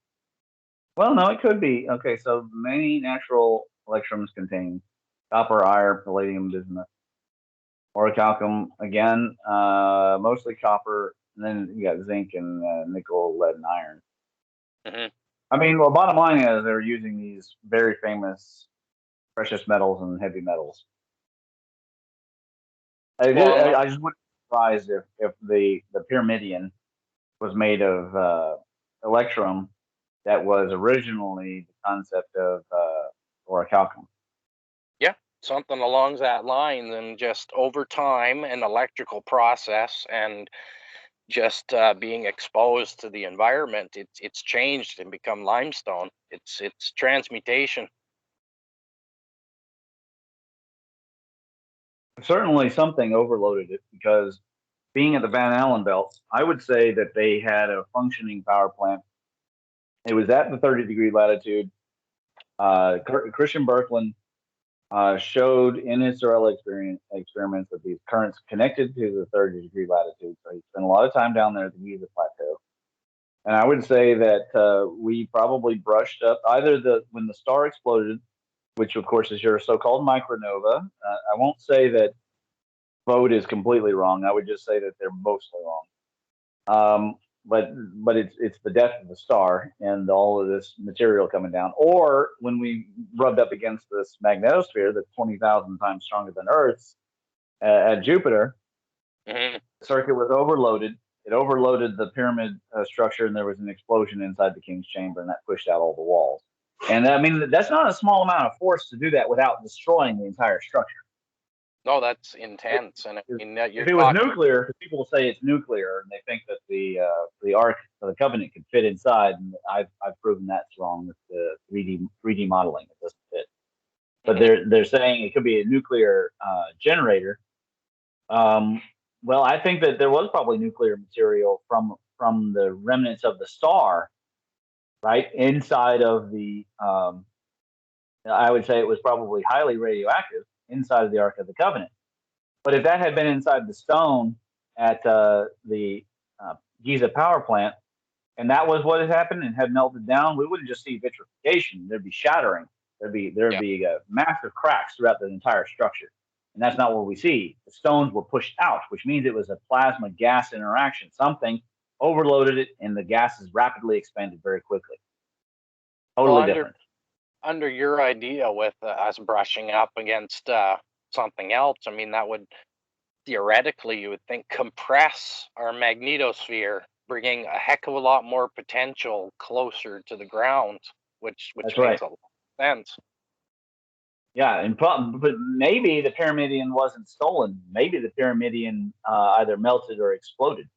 Well, no, it could be. Okay, so many natural electrons contain copper, iron, palladium, bismuth, orichalcum again, mostly copper, and then you got zinc and nickel, lead, and iron. Hmm. I mean, well, bottom line is they're using these very famous precious metals and heavy metals. Well, I just wouldn't be surprised if the pyramidion was made of electrum that was originally the concept of orichalcum. yeah, something along that line. And just over time and electrical process and just being exposed to the environment, it's changed and become limestone. It's transmutation. Certainly something overloaded it because being at the Van Allen belt, I would say that they had a functioning power plant. It was at the 30-degree latitude. Christian Birkeland showed in his Sorella experiments that these currents connected to the 30-degree latitude. So he spent a lot of time down there at the Giza Plateau. And I would say that we probably brushed up either when the star exploded, which of course is your so-called micronova. I won't say that vote is completely wrong. I would just say that they're mostly wrong. Um, but it's the death of the star and all of this material coming down. Or when we rubbed up against this magnetosphere that's 20,000 times stronger than Earth's at Jupiter, Hmm. the circuit was overloaded. It overloaded the pyramid structure, and there was an explosion inside the king's chamber, and that pushed out all the walls. And I mean, that's not a small amount of force to do that without destroying the entire structure. No, that's intense, and I mean that If you're it was talking. nuclear, because people say it's nuclear, and they think that the Ark of the Covenant could fit inside, and I've proven that's wrong with the 3D modeling. It doesn't fit. But Hmm. they're saying it could be a nuclear generator. Um, well, I think that there was probably nuclear material from the remnants of the star, right inside of the. I would say it was probably highly radioactive inside of the Ark of the Covenant. But if that had been inside the stone at the Giza power plant, and that was what had happened and had melted down, we wouldn't just see vitrification. There'd be shattering. There'd Yeah. be massive cracks throughout the entire structure. And that's not what we see. The stones were pushed out, which means it was a plasma gas interaction. Something overloaded it, and the gases rapidly expanded very quickly. Well, Totally different. under your idea with us brushing up against something else, I mean, that would theoretically, you would think, compress our magnetosphere, bringing a heck of a lot more potential closer to the ground, which That's right. makes a lot of sense. Yeah, but maybe the Pyramidion wasn't stolen. Maybe the Pyramidion either melted or exploded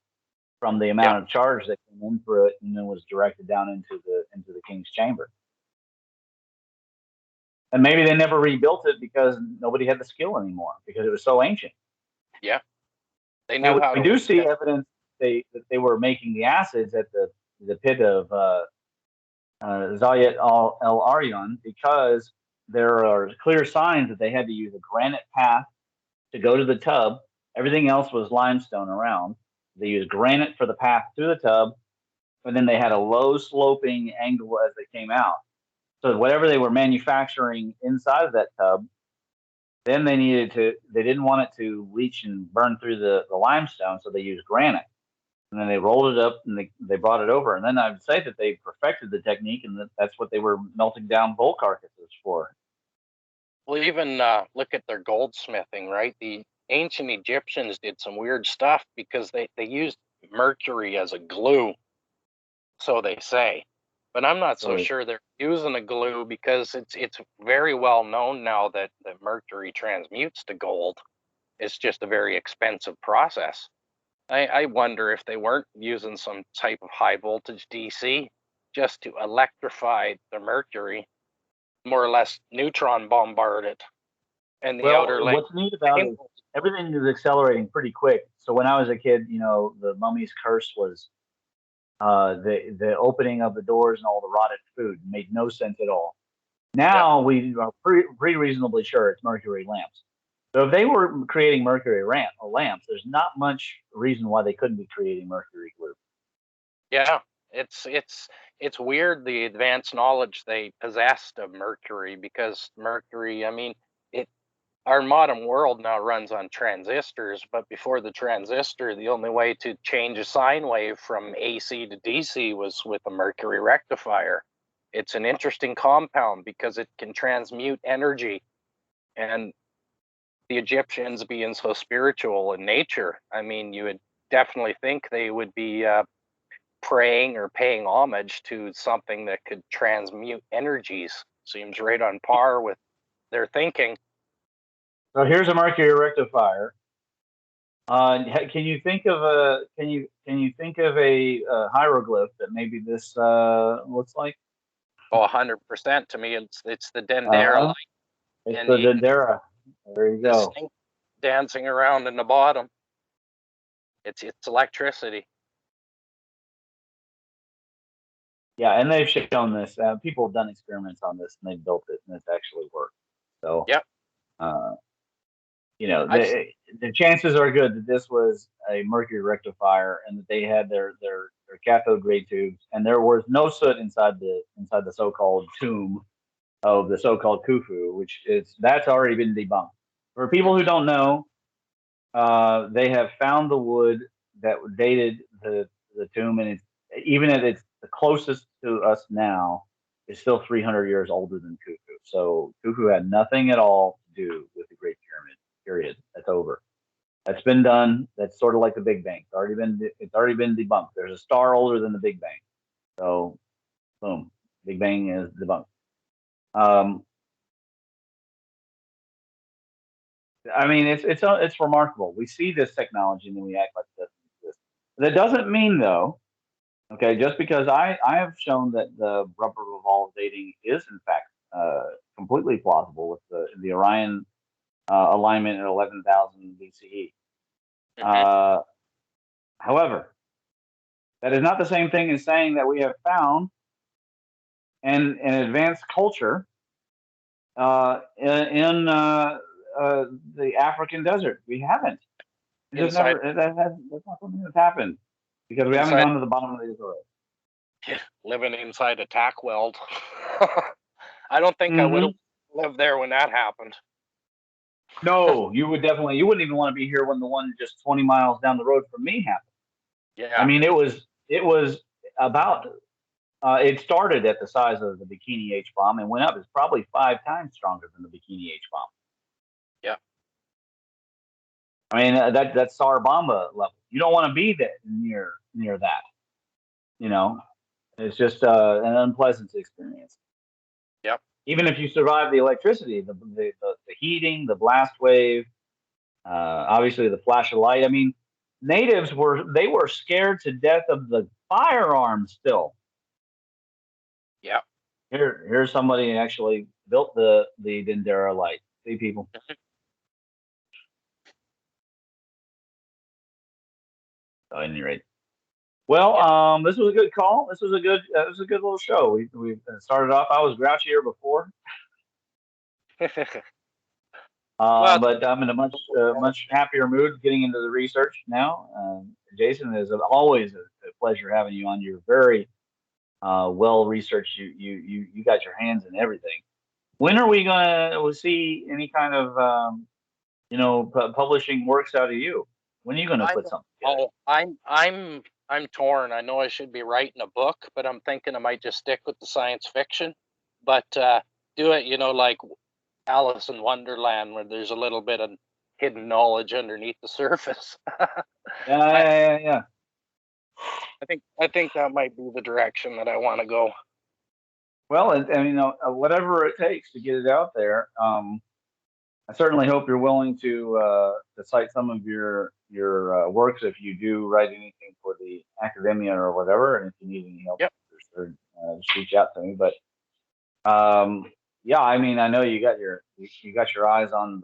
from the Yeah. amount of charge that came in through it, and then was directed down into the king's chamber. And maybe they never rebuilt it because nobody had the skill anymore because it was so ancient. Yeah. They knew Now how we to do work see it. evidence that they were making the acids at the pit of Zayat El Aryan because there are clear signs that they had to use a granite path to go to the tub. Everything else was limestone around. They used granite for the path to the tub, and then they had a low sloping angle as they came out. So whatever they were manufacturing inside of that tub, then they didn't want it to leach and burn through the limestone, so they used granite. And then they rolled it up and they brought it over. And then I would say that they perfected the technique, and that's what they were melting down bull carcasses for. Well, even look at their goldsmithing, right? The ancient Egyptians did some weird stuff because they used mercury as a glue, so they say. But I'm not so So sure they're using a glue because it's very well known now that mercury transmutes to gold. It's just a very expensive process. I wonder if they weren't using some type of high voltage DC just to electrify the mercury, more or less neutron bombard it, and the outer well, layer what's neat about it is angle. everything is accelerating pretty quick. So when I was a kid, the mummy's curse was the opening of the doors and all the rotted food made no sense at all. Yeah, Now we are pretty reasonably sure it's mercury lamps. So if they were creating mercury lamps, there's not much reason why they couldn't be creating mercury glue. yeah. It's weird the advanced knowledge they possessed of mercury because mercury, I mean, it our modern world now runs on transistors, but before the transistor, the only way to change a sine wave from AC to DC was with a mercury rectifier. It's an interesting compound because it can transmute energy, and the Egyptians being so spiritual in nature, I mean, you would definitely think they would be praying or paying homage to something that could transmute energies. Seems right on par with their thinking. So here's a mercury rectifier. Can you think of a hieroglyph that maybe this looks like? Oh, 100% to me, it's the Dendera Uh-huh. light, It's and the Dendera. There you the go. snake dancing around in the bottom. It's electricity. Yeah, and they've shown this. People have done experiments on this, and they built it, and it's actually worked. So, Yep. uh, I've the chances are good that this was a mercury rectifier, and that they had their cathode ray tubes, and there was no soot inside the so-called tomb of the so-called Khufu, which is that's already been debunked. For people who don't know, they have found the wood that dated the tomb, and it's even at its the closest to us now is still 300 years older than Khufu. So Khufu had nothing at all to do with the Great Pyramid. Period. That's over. That's been done. That's sort of like the Big Bang. It's already been debunked. There's a star older than the Big Bang. So boom, Big Bang is debunked. Um, I mean, it's remarkable. We see this technology and then we act like it doesn't exist. That doesn't mean though, okay, just because I have shown that the rubber revolve dating is in fact completely plausible with the Orion alignment at 11,000 BCE. mhm. Uh, however, That is not the same thing as saying that we have found an advanced culture in the African desert. We haven't. It just Inside, never. That's not something that's happened because we haven't inside, gone to the bottom of the soil. living inside a tack weld. I don't think I would have Mm-hmm. lived there when that happened. No, you would definitely. You wouldn't even want to be here when the one just 20 miles down the road from me happened. I Yeah, mean, it was about. It started at the size of the Bikini H bomb and went up. It's probably 5 times stronger than the Bikini H bomb. yeah. I mean, that's Tsar Bomba level. You don't want to be that near that. You know, it's just an unpleasant experience. Yep. Even if you survive the electricity, the heating, the blast wave, obviously the flash of light. I mean, natives were scared to death of the firearms still. Yep. Here's somebody who actually built the Dendera light. See, people. At any rate. Well, Yeah. this was a good call. This was a good little show. We started off. I was grouchier before, Well, but I'm in a much happier mood getting into the research now. Jason, is always a pleasure having you on. You're very well researched. You got your hands in everything. When are we gonna see any kind of publishing works out of you? When are you gonna I put don't something together? know. I'm torn. I know I should be writing a book, but I'm thinking I might just stick with the science fiction, but do it, like Alice in Wonderland, where there's a little bit of hidden knowledge underneath the surface. Yeah, I, yeah, yeah, yeah. I think that might be the direction that I want to go. Well, and whatever it takes to get it out there. I certainly hope you're willing to cite some of your works if you do write anything for the academia or whatever, and if you need any help, Yep. just reach out to me. But yeah, I mean, I know you got your eyes on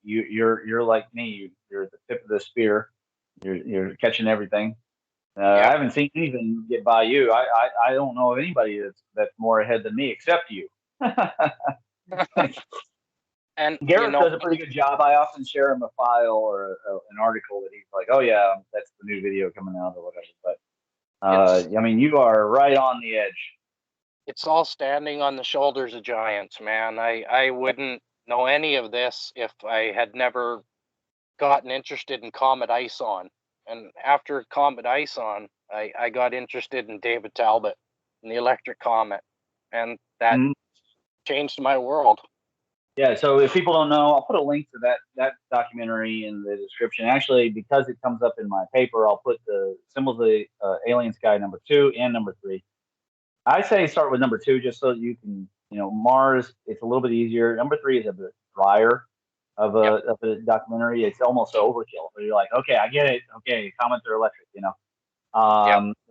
you're like me. You're at the tip of the spear. You're catching everything. I Yep. haven't seen anything get by you. I don't know of anybody that's more ahead than me except you. And Gareth does a pretty good job. I often share him a file or an article that he's like, "Oh yeah, that's the new video coming out or whatever." But it's I mean, you are right on the edge. it's all standing on the shoulders of giants, man. I wouldn't know any of this if I had never gotten interested in Comet Ison. And after Comet Ison, I got interested in David Talbot and the Electric Comet. And that Mhm. changed my world. Yeah. So if people don't know, I'll put a link to that documentary in the description. Actually, because it comes up in my paper, I'll put the symbols of the Alien Sky #2 and #3. I say start with #2 just so that you can, Mars. It's a little bit easier. #3 is a bit drier Yep. of a documentary. It's almost overkill. So you're like, okay, I get it. Okay, comments are electric. Yep.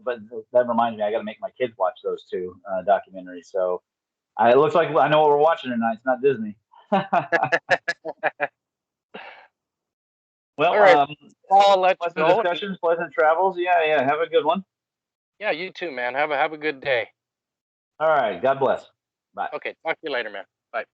But that reminds me, I got to make my kids watch those two documentaries. So it looks like I know what we're watching tonight. It's not Disney. All Well, right. I'll let you pleasant go. discussions, pleasant travels. Yeah, yeah. Have a good one. Yeah, you too, man. Have a good day. All right. God bless. Bye. Okay, talk to you later, man.